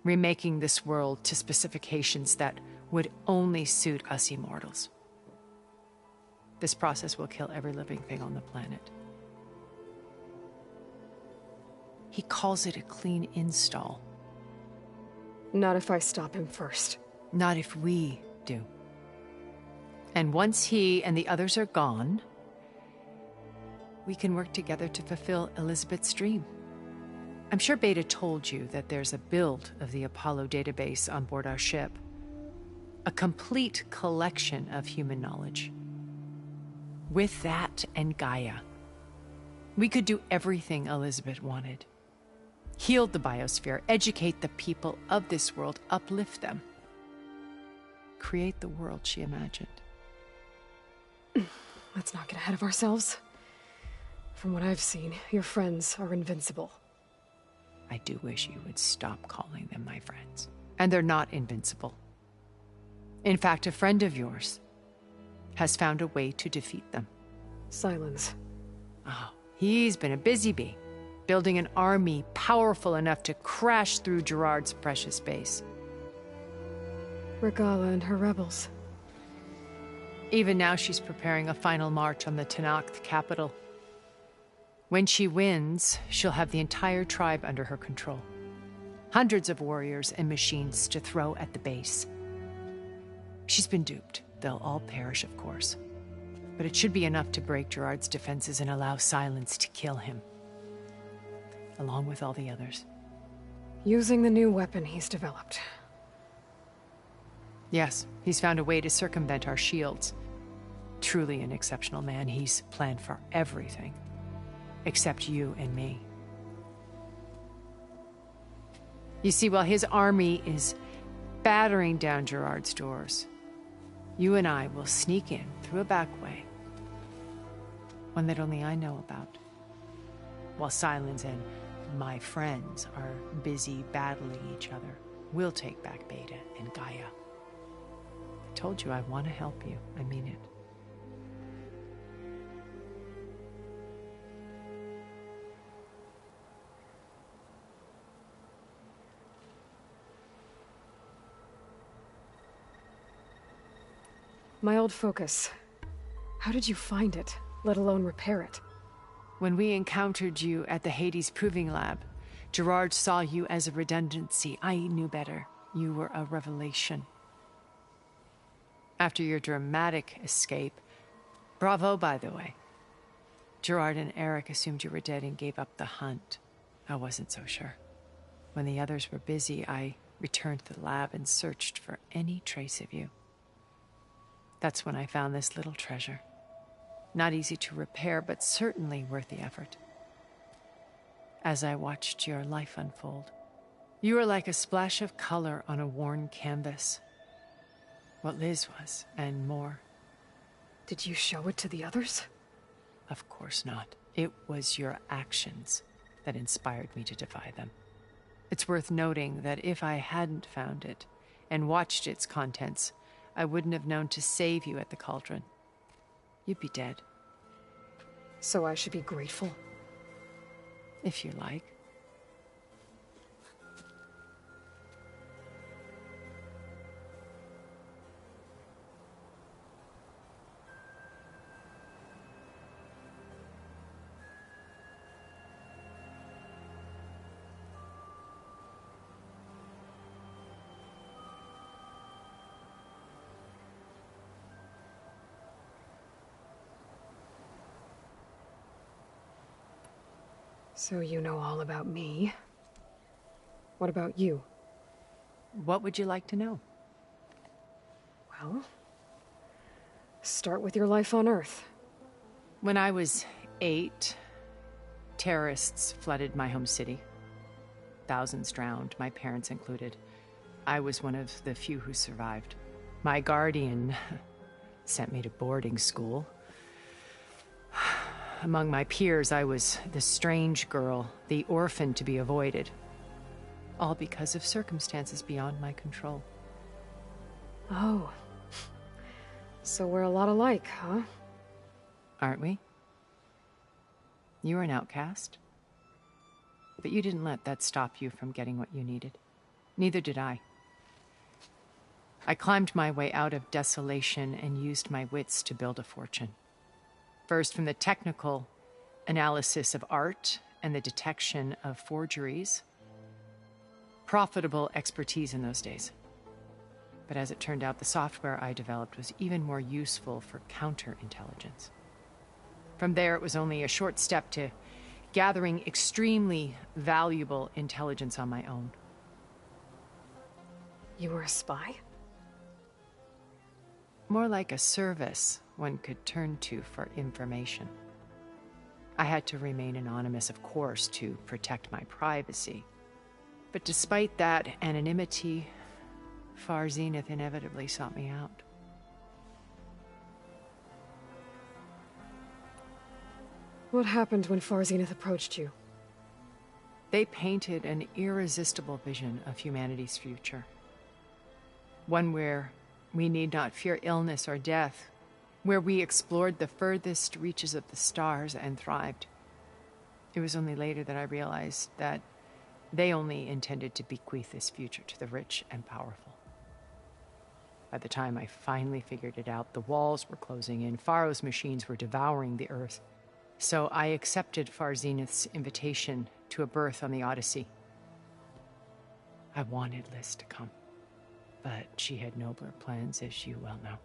Speaker 9: Remaking this world to specifications that would only suit us immortals. This process will kill every living thing on the planet. He calls it a clean install.
Speaker 3: Not if I stop him first.
Speaker 9: Not if we do. And once he and the others are gone, we can work together to fulfill Elizabeth's dream. I'm sure Beta told you that there's a build of the Apollo database on board our ship. A complete collection of human knowledge. With that and Gaia, we could do everything Elizabeth wanted. Heal the biosphere, educate the people of this world, uplift them. Create the world she imagined.
Speaker 3: Let's not get ahead of ourselves. From what I've seen, your friends are invincible.
Speaker 9: I do wish you would stop calling them my friends. And they're not invincible. In fact, a friend of yours has found a way to defeat them.
Speaker 3: Silence.
Speaker 9: Oh, he's been a busy bee, building an army powerful enough to crash through Gerard's precious base.
Speaker 3: Regalla and her rebels.
Speaker 9: Even now, she's preparing a final march on the Tenakth capital. When she wins, she'll have the entire tribe under her control. Hundreds of warriors and machines to throw at the base. She's been duped. They'll all perish, of course. But it should be enough to break Gerard's defenses and allow Silence to kill him. Along with all the others.
Speaker 3: Using the new weapon he's developed.
Speaker 9: Yes, he's found a way to circumvent our shields. Truly an exceptional man. He's planned for everything. Except you and me. You see, while his army is battering down Gerard's doors, you and I will sneak in through a back way. One that only I know about. While Silence and my friends are busy battling each other, we'll take back Beta and Gaia. I told you I want to help you. I mean it.
Speaker 3: My old focus. How did you find it, let alone repair it?
Speaker 9: When we encountered you at the Hades Proving Lab, Gerard saw you as a redundancy. I knew better. You were a revelation. After your dramatic escape, bravo, by the way. Gerard and Eric assumed you were dead and gave up the hunt. I wasn't so sure. When the others were busy, I returned to the lab and searched for any trace of you. That's when I found this little treasure. Not easy to repair, but certainly worth the effort. As I watched your life unfold, you were like a splash of color on a worn canvas. What Liz was, and more.
Speaker 3: Did you show it to the others?
Speaker 9: Of course not. It was your actions that inspired me to defy them. It's worth noting that if I hadn't found it and watched its contents, I wouldn't have known to save you at the cauldron. You'd be dead.
Speaker 3: So I should be grateful?
Speaker 9: If you like.
Speaker 3: So you know all about me. What about you?
Speaker 9: What would you like to know?
Speaker 3: Well, start with your life on Earth.
Speaker 9: When I was 8, terrorists flooded my home city. Thousands drowned, my parents included. I was one of the few who survived. My guardian sent me to boarding school. Among my peers, I was the strange girl, the orphan to be avoided. All because of circumstances beyond my control.
Speaker 3: Oh. So we're a lot alike, huh?
Speaker 9: Aren't we? You were an outcast. But you didn't let that stop you from getting what you needed. Neither did I. I climbed my way out of desolation and used my wits to build a fortune. First, from the technical analysis of art and the detection of forgeries. Profitable expertise in those days. But as it turned out, the software I developed was even more useful for counterintelligence. From there, it was only a short step to gathering extremely valuable intelligence on my own.
Speaker 3: You were a spy?
Speaker 9: More like a service one could turn to for information. I had to remain anonymous, of course, to protect my privacy. But despite that anonymity, Far Zenith inevitably sought me out.
Speaker 3: What happened when Far Zenith approached you?
Speaker 9: They painted an irresistible vision of humanity's future. One where we need not fear illness or death, where we explored the furthest reaches of the stars and thrived. It was only later that I realized that they only intended to bequeath this future to the rich and powerful. By the time I finally figured it out, the walls were closing in, Faro's machines were devouring the Earth. So I accepted Far Zenith's invitation to a berth on the Odyssey. I wanted Liz to come, but she had nobler plans, as you well know.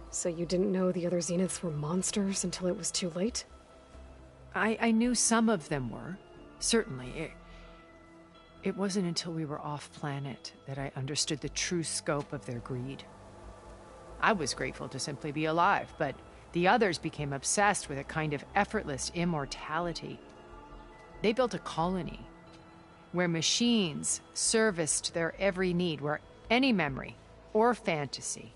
Speaker 3: So you didn't know the other Zeniths were monsters until it was too late?
Speaker 9: I knew some of them were, certainly. It wasn't until we were off-planet that I understood the true scope of their greed. I was grateful to simply be alive, but the others became obsessed with a kind of effortless immortality. They built a colony where machines serviced their every need, where any memory or fantasy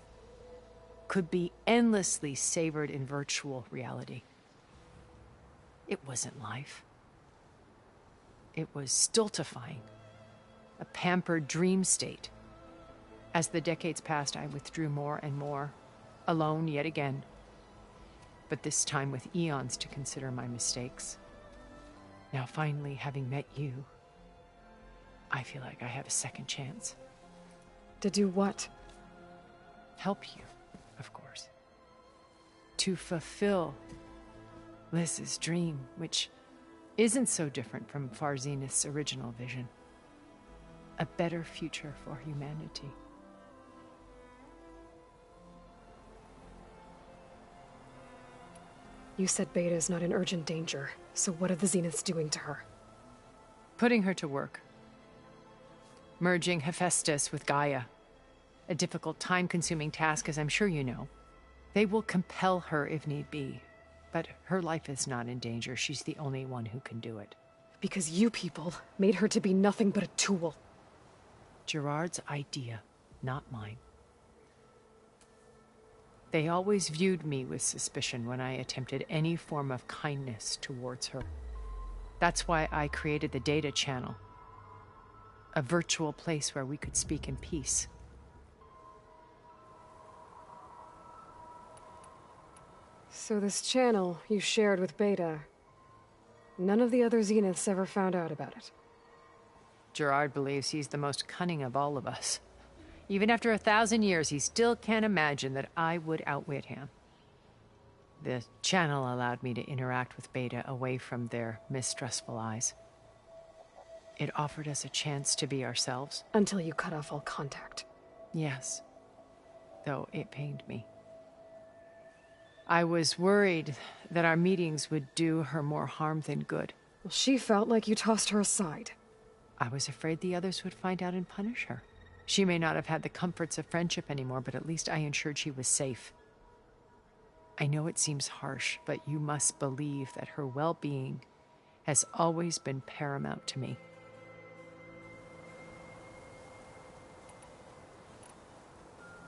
Speaker 9: could be endlessly savored in virtual reality. It wasn't life. It was stultifying, a pampered dream state. As the decades passed, I withdrew more and more, alone yet again, but this time with eons to consider my mistakes. Now finally, having met you, I feel like I have a second chance.
Speaker 3: To do what?
Speaker 9: Help you, of course. To fulfill Liz's dream, which isn't so different from Far Zenith's original vision. A better future for humanity.
Speaker 3: You said Beta is not in urgent danger, so what are the Zeniths doing to her?
Speaker 9: Putting her to work. Merging Hephaestus with Gaia. A difficult, time-consuming task, as I'm sure you know. They will compel her if need be. But her life is not in danger. She's the only one who can do it.
Speaker 3: Because you people made her to be nothing but a tool.
Speaker 9: Gerard's idea, not mine. They always viewed me with suspicion when I attempted any form of kindness towards her. That's why I created the data channel. A virtual place where we could speak in peace.
Speaker 3: So this channel you shared with Beta, none of the other Zeniths ever found out about it.
Speaker 9: Gerard believes he's the most cunning of all of us. Even after 1,000 years, he still can't imagine that I would outwit him. The channel allowed me to interact with Beta away from their mistrustful eyes. It offered us a chance to be ourselves.
Speaker 3: Until you cut off all contact.
Speaker 9: Yes, though it pained me. I was worried that our meetings would do her more harm than good.
Speaker 3: Well, she felt like you tossed her aside.
Speaker 9: I was afraid the others would find out and punish her. She may not have had the comforts of friendship anymore, but at least I ensured she was safe. I know it seems harsh, but you must believe that her well-being has always been paramount to me.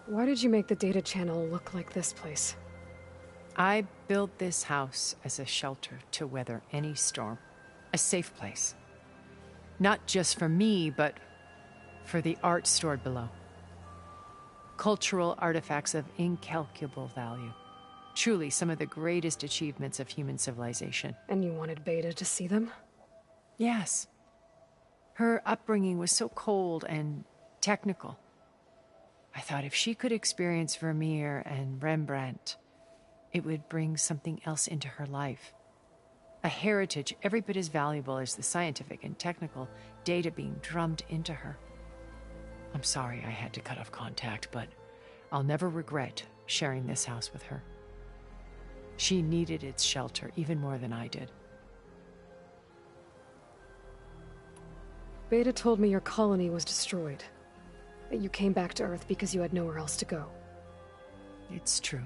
Speaker 3: Why did you make the data channel look like this place?
Speaker 9: I built this house as a shelter to weather any storm. A safe place. Not just for me, but for the art stored below. Cultural artifacts of incalculable value. Truly some of the greatest achievements of human civilization.
Speaker 3: And you wanted Beta to see them?
Speaker 9: Yes. Her upbringing was so cold and technical. I thought if she could experience Vermeer and Rembrandt, it would bring something else into her life. A heritage every bit as valuable as the scientific and technical data being drummed into her. I'm sorry I had to cut off contact, but I'll never regret sharing this house with her. She needed its shelter even more than I did.
Speaker 3: Beta told me your colony was destroyed. That you came back to Earth because you had nowhere else to go.
Speaker 9: It's true.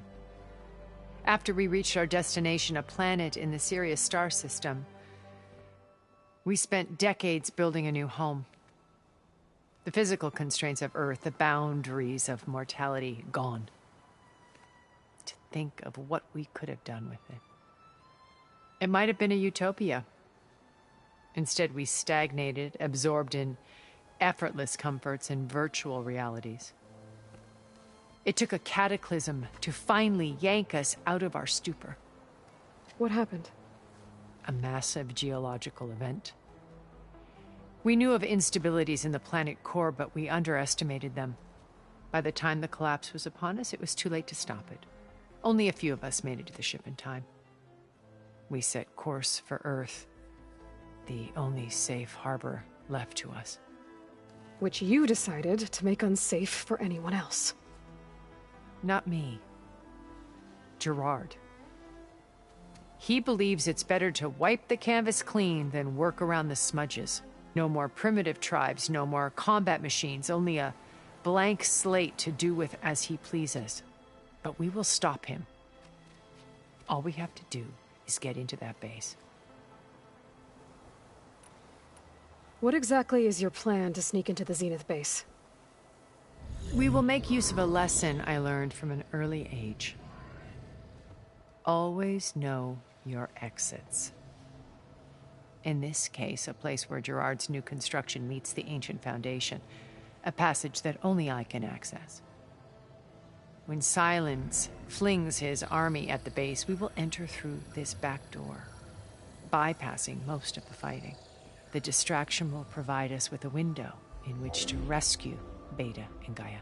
Speaker 9: After we reached our destination, a planet in the Sirius star system, we spent decades building a new home. The physical constraints of Earth, the boundaries of mortality, gone. To think of what we could have done with it. It might have been a utopia. Instead, we stagnated, absorbed in effortless comforts and virtual realities. It took a cataclysm to finally yank us out of our stupor.
Speaker 3: What happened?
Speaker 9: A massive geological event. We knew of instabilities in the planet core, but we underestimated them. By the time the collapse was upon us, it was too late to stop it. Only a few of us made it to the ship in time. We set course for Earth, the only safe harbor left to us.
Speaker 3: Which you decided to make unsafe for anyone else.
Speaker 9: Not me. Gerard. He believes it's better to wipe the canvas clean than work around the smudges. No more primitive tribes, no more combat machines, only a blank slate to do with as he pleases. But we will stop him. All we have to do is get into that base.
Speaker 3: What exactly is your plan to sneak into the Zenith base?
Speaker 9: We will make use of a lesson I learned from an early age. Always know your exits. In this case, a place where Gerard's new construction meets the ancient foundation, a passage that only I can access. When Silence flings his army at the base, we will enter through this back door, bypassing most of the fighting. The distraction will provide us with a window in which to rescue Beta and Gaia.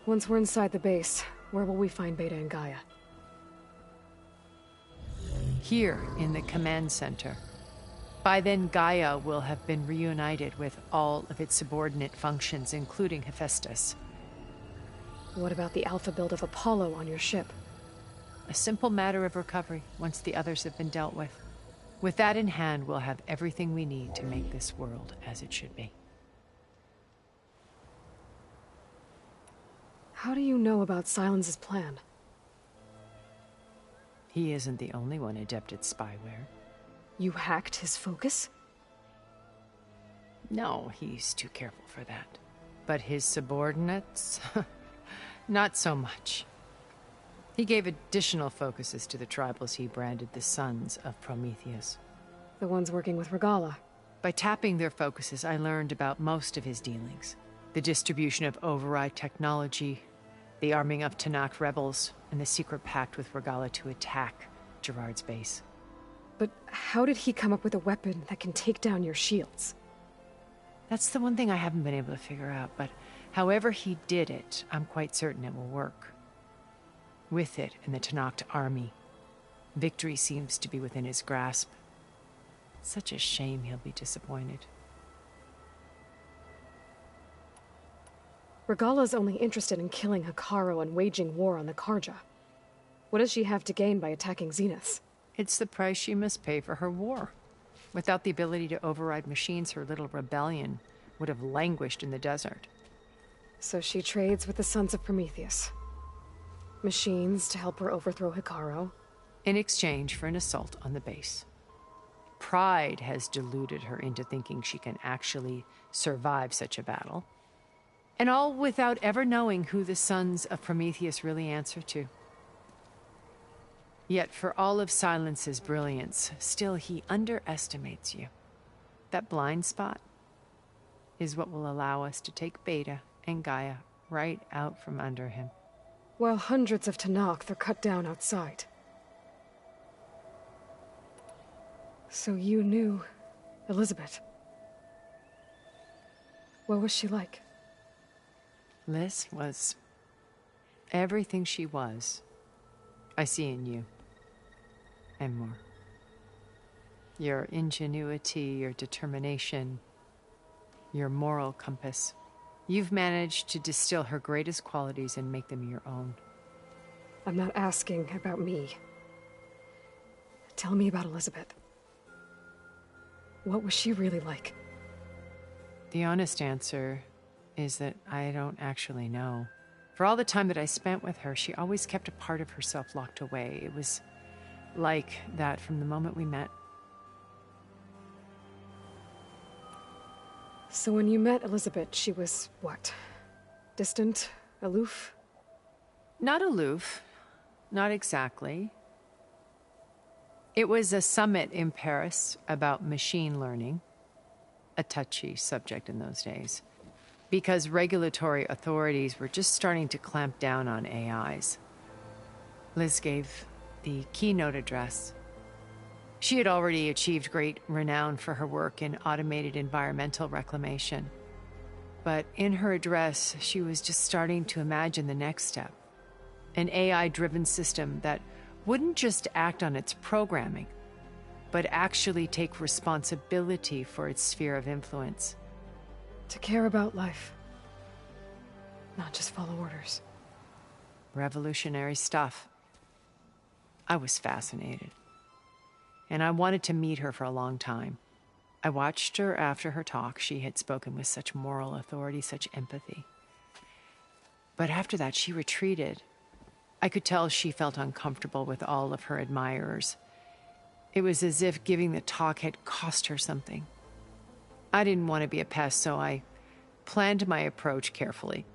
Speaker 3: Once we're inside the base, where will we find Beta and Gaia?
Speaker 9: Here in the command center. By then, Gaia will have been reunited with all of its subordinate functions, including Hephaestus.
Speaker 3: What about the alpha build of Apollo on your ship?
Speaker 9: A simple matter of recovery once the others have been dealt with. With that in hand, we'll have everything we need to make this world as it should be.
Speaker 3: How do you know about Silence's plan?
Speaker 9: He isn't the only one adept at spyware.
Speaker 3: You hacked his focus?
Speaker 9: No, he's too careful for that. But his subordinates? Not so much. He gave additional focuses to the tribals he branded the Sons of Prometheus.
Speaker 3: The ones working with Regalla.
Speaker 9: By tapping their focuses, I learned about most of his dealings. The distribution of override technology, the arming of Tanakh rebels, and the secret pact with Regalla to attack Gerard's base.
Speaker 3: But how did he come up with a weapon that can take down your shields?
Speaker 9: That's the one thing I haven't been able to figure out, but however he did it, I'm quite certain it will work. With it and the Tanakh army, victory seems to be within his grasp. Such a shame he'll be disappointed.
Speaker 3: Regalla's only interested in killing Hekarro and waging war on the Karja. What does she have to gain by attacking Zeniths?
Speaker 9: It's the price she must pay for her war. Without the ability to override machines, her little rebellion would have languished in the desert.
Speaker 3: So she trades with the Sons of Prometheus. Machines to help her overthrow Hekarro.
Speaker 9: In exchange for an assault on the base. Pride has deluded her into thinking she can actually survive such a battle. And all without ever knowing who the Sons of Prometheus really answer to. Yet for all of Silence's brilliance, still he underestimates you. That blind spot is what will allow us to take Beta and Gaia right out from under him.
Speaker 3: While hundreds of Tanakh are cut down outside. So you knew Elizabeth. What was she like?
Speaker 9: Liz was everything she was. I see in you. And more. Your ingenuity, your determination, your moral compass. You've managed to distill her greatest qualities and make them your own.
Speaker 3: I'm not asking about me. Tell me about Elizabeth. What was she really like?
Speaker 9: The honest answer is that I don't actually know. For all the time that I spent with her, she always kept a part of herself locked away. It was like that from the moment we met.
Speaker 3: So when you met Elizabeth, she was what? Distant? Aloof?
Speaker 9: Not aloof. Not exactly. It was a summit in Paris about machine learning, a touchy subject in those days, because regulatory authorities were just starting to clamp down on AIs. Liz gave the keynote address. She had already achieved great renown for her work in automated environmental reclamation. But in her address, she was just starting to imagine the next step. An AI-driven system that wouldn't just act on its programming, but actually take responsibility for its sphere of influence.
Speaker 3: To care about life. Not just follow orders.
Speaker 9: Revolutionary stuff. I was fascinated. And I wanted to meet her for a long time. I watched her after her talk. She had spoken with such moral authority, such empathy. But after that, she retreated. I could tell she felt uncomfortable with all of her admirers. It was as if giving the talk had cost her something. I didn't want to be a pest, so I planned my approach carefully.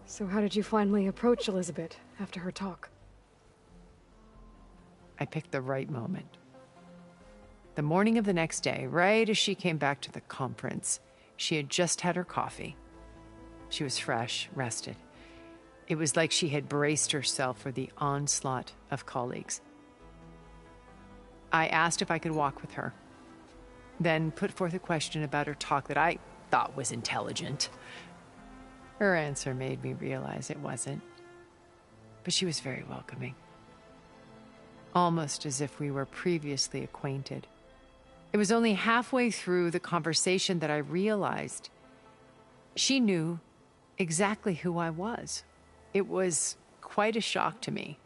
Speaker 3: So how did you finally approach Elizabeth after her talk?
Speaker 9: I picked the right moment. The morning of the next day, right as she came back to the conference, she had just had her coffee. She was fresh, rested. It was like she had braced herself for the onslaught of colleagues. I asked if I could walk with her, then put forth a question about her talk that I thought was intelligent. Her answer made me realize it wasn't, but she was very welcoming. Almost as if we were previously acquainted. It was only halfway through the conversation that I realized she knew exactly who I was. It was quite a shock to me.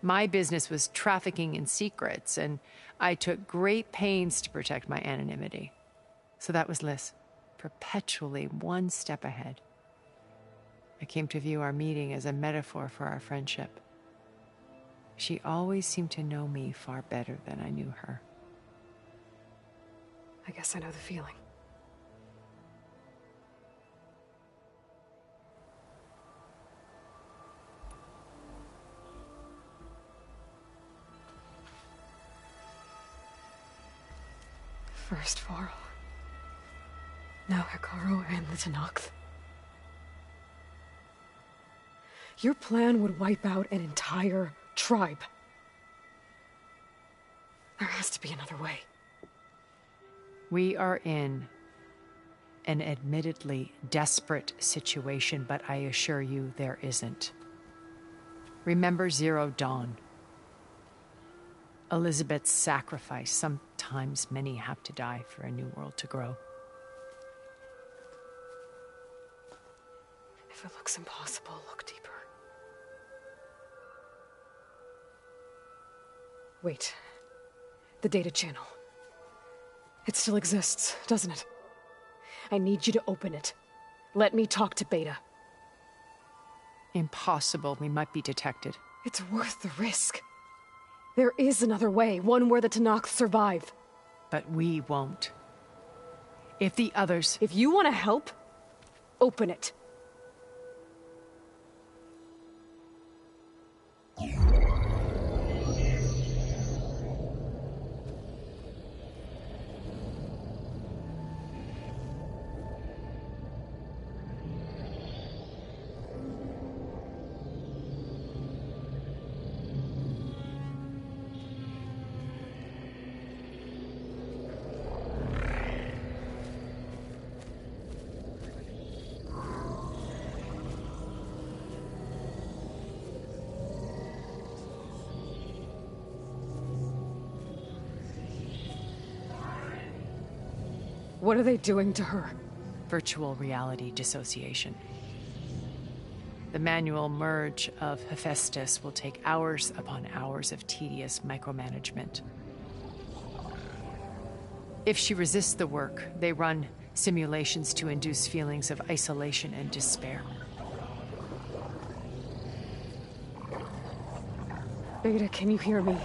Speaker 9: My business was trafficking in secrets, and I took great pains to protect my anonymity. So that was Liz, perpetually one step ahead. I came to view our meeting as a metaphor for our friendship. She always seemed to know me far better than I knew her.
Speaker 3: I guess I know the feeling. First Varl. Now Hekarro and the Tenakth. Your plan would wipe out an entire tribe. There has to be another way.
Speaker 9: We are in an admittedly desperate situation, but I assure you there isn't. Remember Zero Dawn. Elizabeth's sacrifice. Sometimes many have to die for a new world to grow.
Speaker 3: If it looks impossible, look deeper. Wait. The data channel. It still exists, doesn't it? I need you to open it. Let me talk to Beta.
Speaker 9: Impossible. We might be detected.
Speaker 3: It's worth the risk. There is another way, one where the Tenakth survive.
Speaker 9: But we won't. If the others...
Speaker 3: If you want to help, open it. What are they doing to her?
Speaker 9: Virtual reality dissociation. The manual merge of Hephaestus will take hours upon hours of tedious micromanagement. If she resists the work, they run simulations to induce feelings of isolation and despair.
Speaker 3: Beta, can you hear me?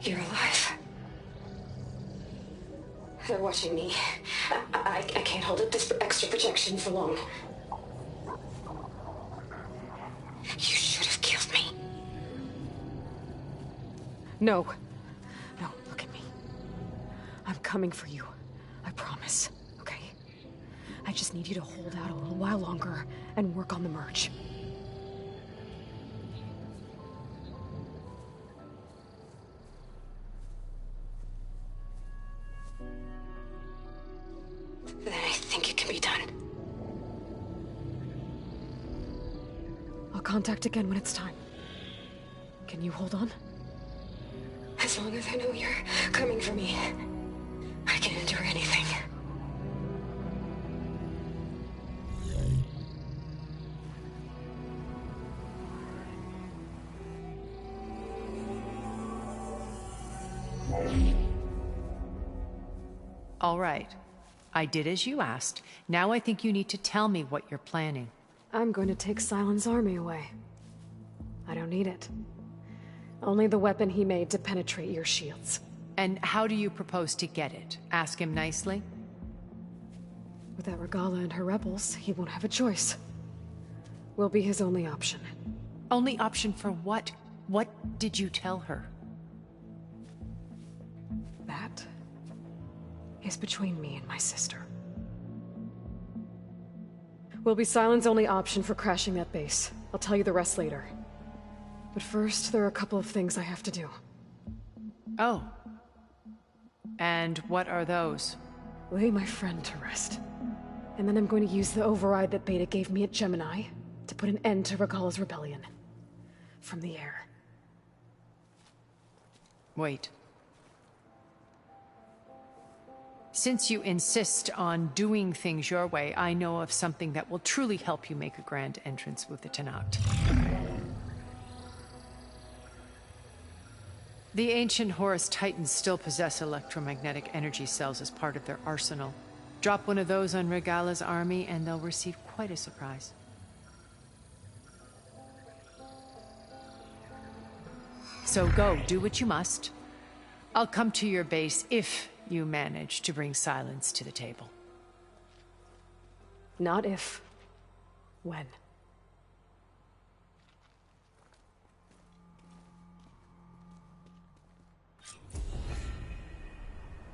Speaker 5: You're alive. They're watching me. I can't hold up this extra projection for long. You should have killed me.
Speaker 3: No. No, look at me. I'm coming for you. I promise, okay? I just need you to hold out a little while longer and work on the merge.
Speaker 5: Then I think it can be done.
Speaker 3: I'll contact again when it's time. Can you hold on?
Speaker 5: As long as I know you're coming for me, I can endure anything.
Speaker 9: All right. I did as you asked. Now I think you need to tell me what you're planning.
Speaker 3: I'm going to take Sylens' army away. I don't need it. Only the weapon he made to penetrate your shields.
Speaker 9: And how do you propose to get it? Ask him nicely?
Speaker 3: Without Regalla and her rebels, he won't have a choice. We'll be his only option.
Speaker 9: Only option for what? What did you tell her?
Speaker 3: That is between me and my sister. Will be Sylens' only option for crashing that base. I'll tell you the rest later. But first, there are a couple of things I have to do.
Speaker 9: Oh. And what are those?
Speaker 3: Lay my friend to rest. And then I'm going to use the override that Beta gave me at Gemini to put an end to Regalla's rebellion. From the air.
Speaker 9: Wait. Since you insist on doing things your way, I know of something that will truly help you make a grand entrance with the Tenakth. The ancient Horus Titans still possess electromagnetic energy cells as part of their arsenal. Drop one of those on Regalla's army and they'll receive quite a surprise. So go, do what you must. I'll come to your base if you manage to bring Sylens to the table.
Speaker 3: Not if. When.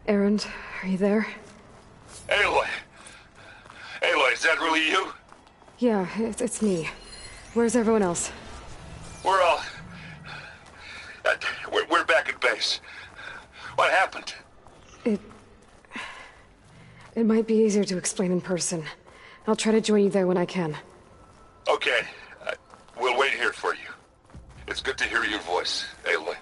Speaker 3: Erend, are you there?
Speaker 2: Aloy! Aloy, is that really you?
Speaker 3: Yeah, it's me. Where's everyone else?
Speaker 2: We're all... We're back at base. What happened?
Speaker 3: It might be easier to explain in person. I'll try to join you there when I can.
Speaker 2: Okay. We'll wait here for you. It's good to hear your voice, Aloy.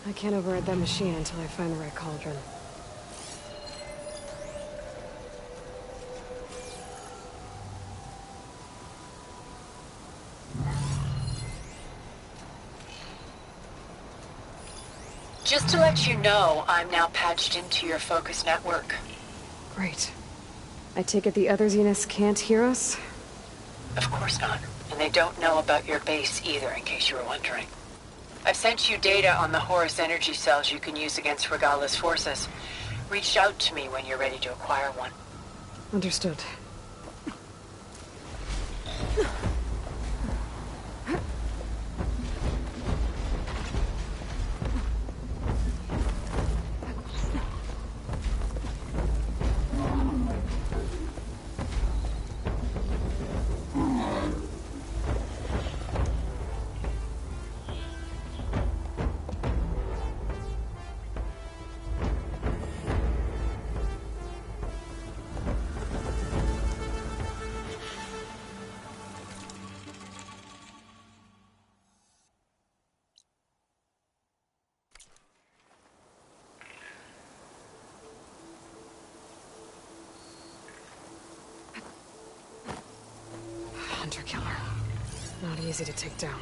Speaker 3: I can't override that machine until I find the right cauldron.
Speaker 8: Just to let you know, I'm now patched into your focus network.
Speaker 3: Great. I take it the other Zeniths can't hear us?
Speaker 8: Of course not. And they don't know about your base either, in case you were wondering. I've sent you data on the Horus energy cells you can use against Regalla's forces. Reach out to me when you're ready to acquire one.
Speaker 3: Understood. Hunter-killer. Not easy to take down.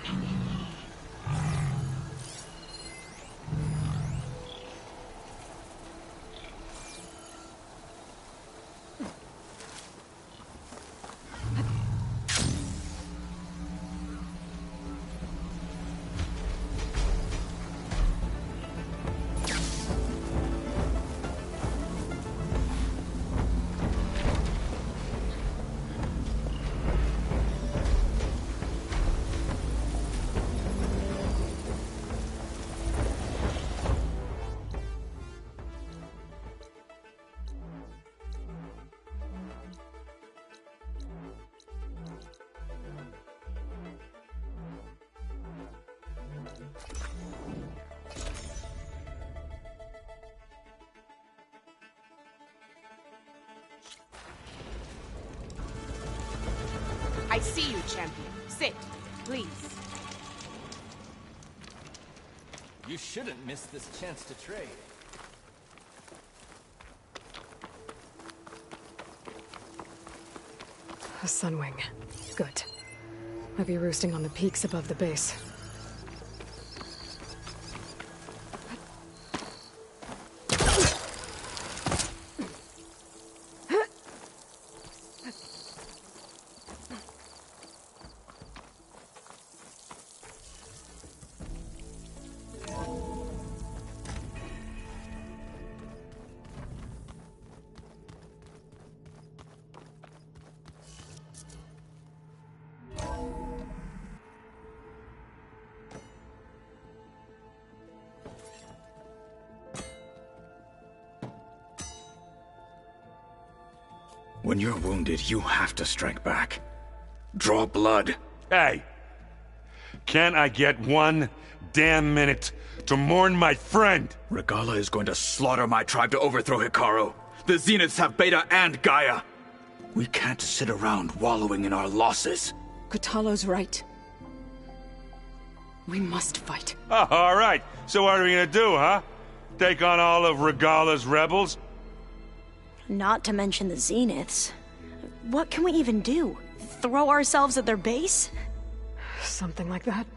Speaker 10: I see you, champion. Sit, please.
Speaker 11: You shouldn't miss this chance to trade.
Speaker 3: A Sunwing. Good. Might be roosting on the peaks above the base.
Speaker 12: When you're wounded, you have to strike back. Draw blood.
Speaker 2: Hey! Can't I get one damn minute to mourn my friend?
Speaker 12: Regalla is going to slaughter my tribe to overthrow Hikaru. The Zeniths have Beta and Gaia. We can't sit around wallowing in our losses.
Speaker 13: Kotallo's right. We must fight.
Speaker 2: Oh, all right. So what are we gonna do, huh? Take on all of Regalla's rebels?
Speaker 14: Not to mention the Zeniths. What can we even do? Throw ourselves at their base?
Speaker 3: Something like that.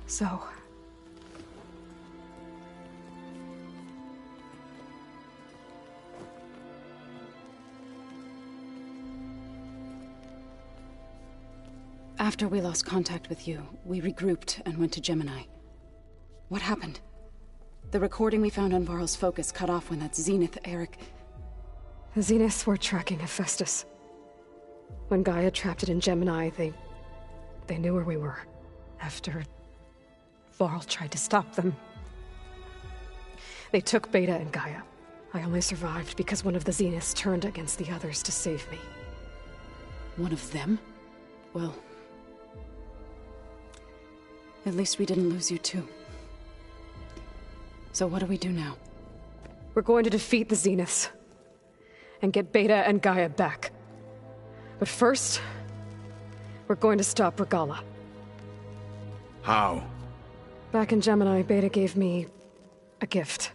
Speaker 3: So...
Speaker 13: After we lost contact with you, we regrouped and went to Gemini. What happened? The recording we found on Varl's focus cut off when that Zenith, Eric...
Speaker 3: The Zeniths were tracking Hephaestus. When Gaia trapped it in Gemini, they knew where we were. After... Varl tried to stop them. They took Beta and Gaia. I only survived because one of the Zeniths turned against the others to save me.
Speaker 13: One of them? Well... At least we didn't lose you too. So what do we do now?
Speaker 3: We're going to defeat the Zeniths. And get Beta and Gaia back. But first... we're going to stop Regalla.
Speaker 12: How?
Speaker 3: Back in Gemini, Beta gave me... a gift.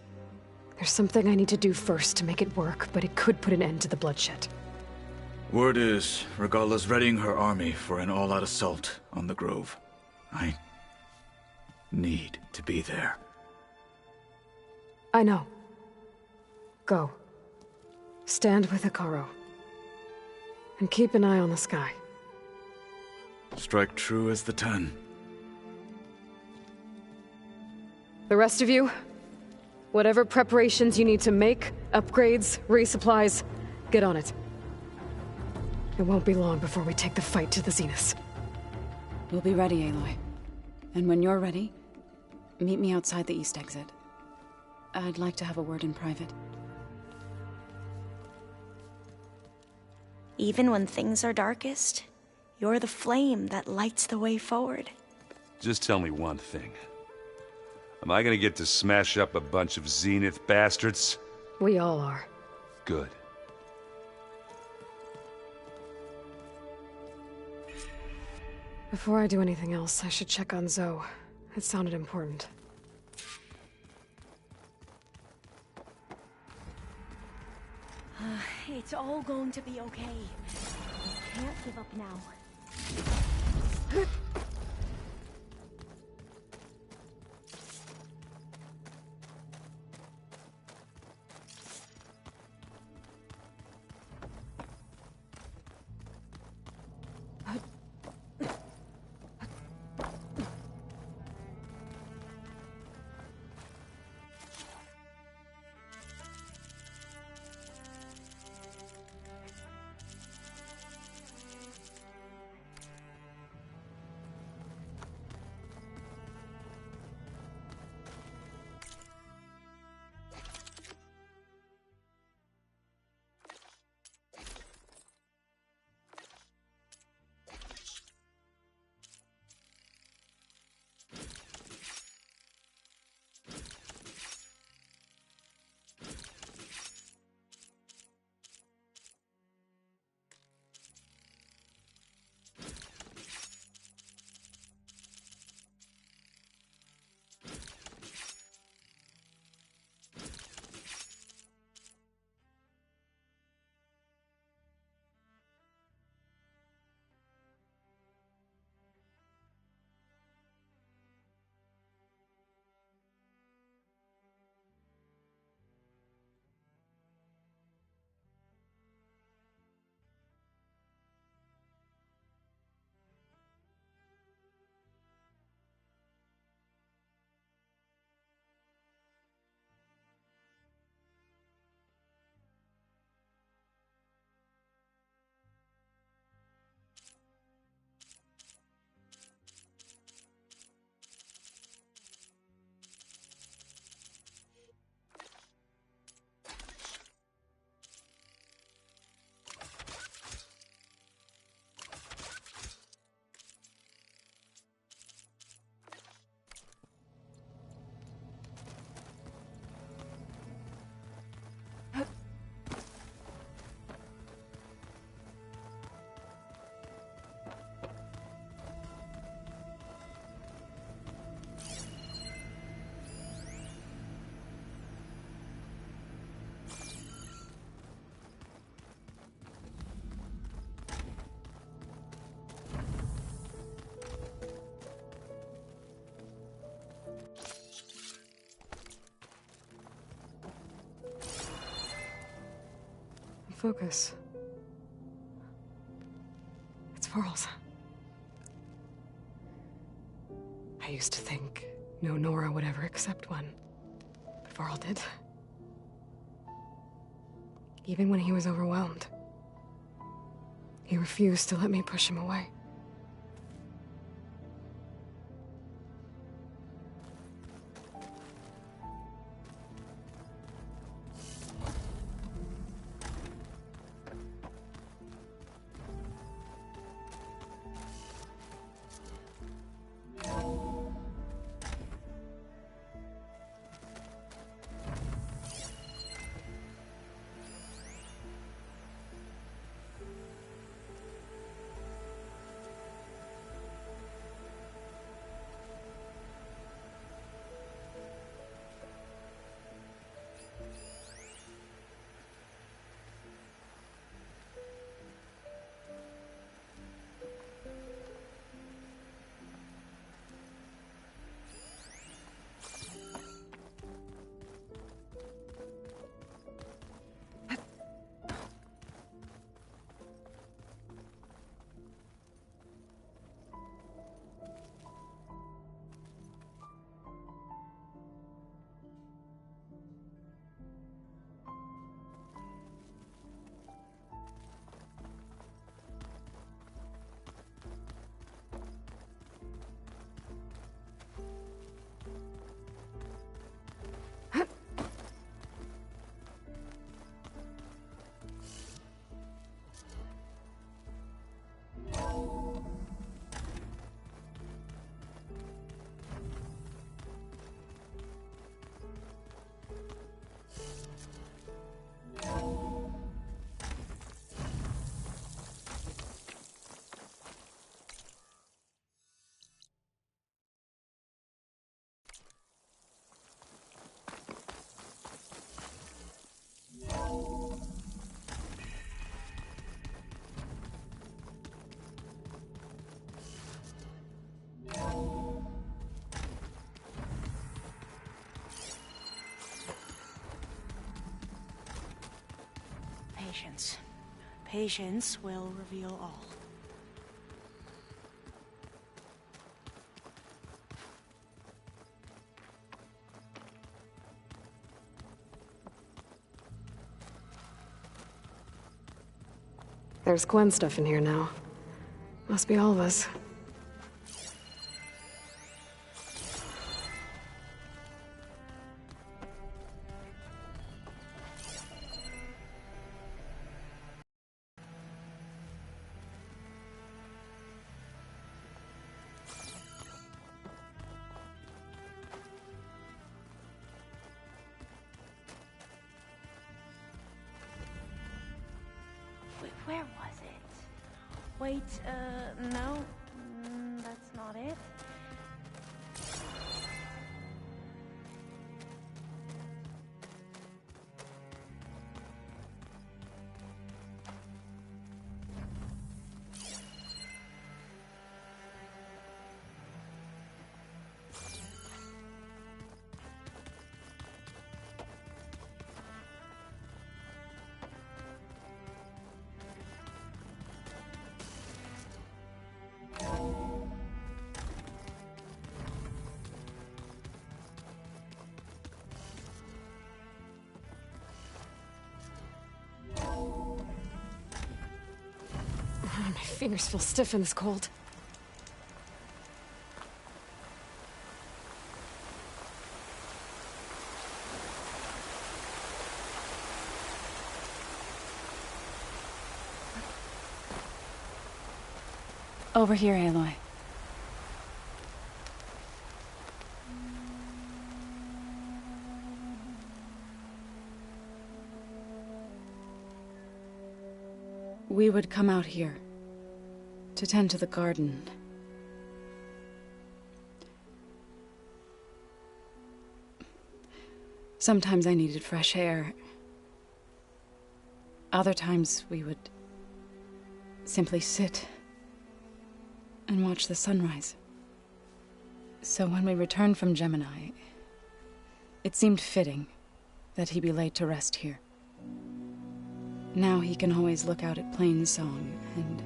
Speaker 3: There's something I need to do first to make it work, but it could put an end to the bloodshed.
Speaker 12: Word is, Regalla's readying her army for an all-out assault on the Grove. I... need to be there.
Speaker 3: I know. Go. Stand with Hekarro. And keep an eye on the sky.
Speaker 12: Strike true as the 10.
Speaker 3: The rest of you, whatever preparations you need to make, upgrades, resupplies, get on it. It won't be long before we take the fight to the Zeniths.
Speaker 13: We'll be ready, Aloy. And when you're ready, meet me outside the east exit. I'd like to have a word in private.
Speaker 14: Even when things are darkest, you're the flame that lights the way forward.
Speaker 15: Just tell me one thing. Am I gonna get to smash up a bunch of Zenith bastards?
Speaker 3: We all are.
Speaker 15: Good.
Speaker 3: Before I do anything else, I should check on Zoe. It sounded important.
Speaker 14: It's all going to be okay. We can't give up now.
Speaker 3: Focus. It's Varl's. I used to think no Nora would ever accept one, but Varl did. Even when he was overwhelmed, he refused to let me push him away.
Speaker 14: Patience. Patience will reveal all.
Speaker 3: There's Gwen stuff in here now. Must be all of us.
Speaker 14: Where was it? Wait, no. That's not it.
Speaker 3: My fingers feel stiff in this cold.
Speaker 13: Over here, Aloy. We would come out here to tend to the garden. Sometimes I needed fresh air. Other times we would simply sit and watch the sunrise. So when we returned from Gemini, it seemed fitting that he be laid to rest here. Now he can always look out at Plainsong and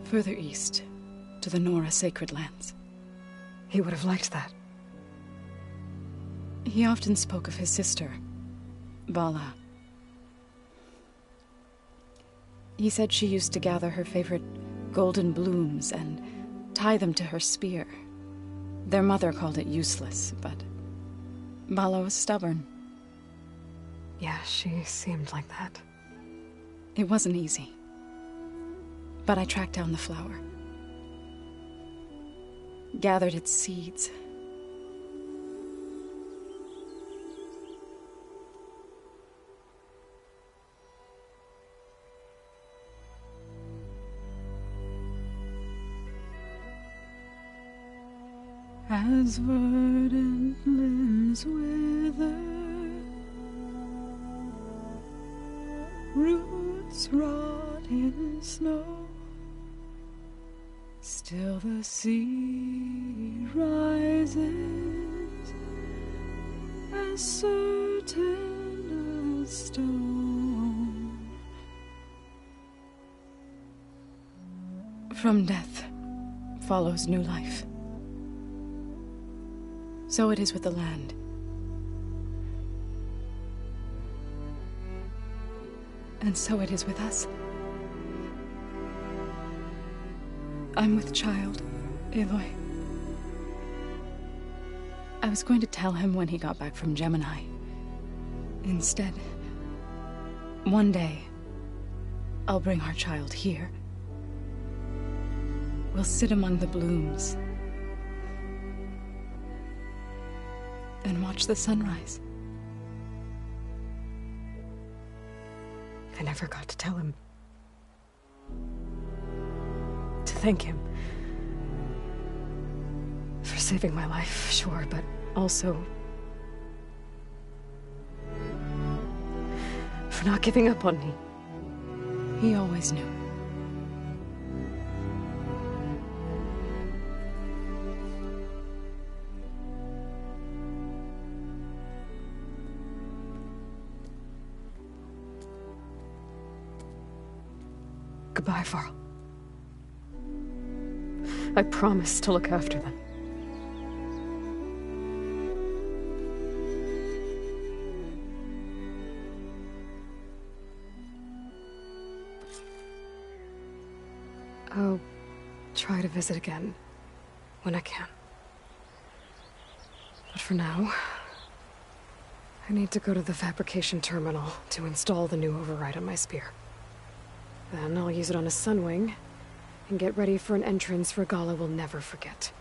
Speaker 13: further east to the Nora Sacred Lands.
Speaker 3: He would have liked that.
Speaker 13: He often spoke of his sister, Vala. He said she used to gather her favorite golden blooms and tie them to her spear. Their mother called it useless, but Vala was stubborn.
Speaker 3: Yeah, she seemed like that.
Speaker 13: It wasn't easy. But I tracked down the flower. Gathered its seeds. As verdant limbs wither, roots rot in snow, still the sea rises, as certain as stone. From death follows new life. So it is with the land. And so it is with us. I'm with child, Aloy. I was going to tell him when he got back from Gemini. Instead, one day, I'll bring our child here. We'll sit among the blooms and watch the sunrise.
Speaker 3: I never got to tell him. To thank him. For saving my life, sure, but also for not giving up on me.
Speaker 13: He always knew.
Speaker 3: Goodbye, Varl. I promise to look after them. I'll try to visit again when I can. But for now, I need to go to the fabrication terminal to install the new override on my spear. Then I'll use it on a Sunwing and get ready for an entrance Regalla will never forget.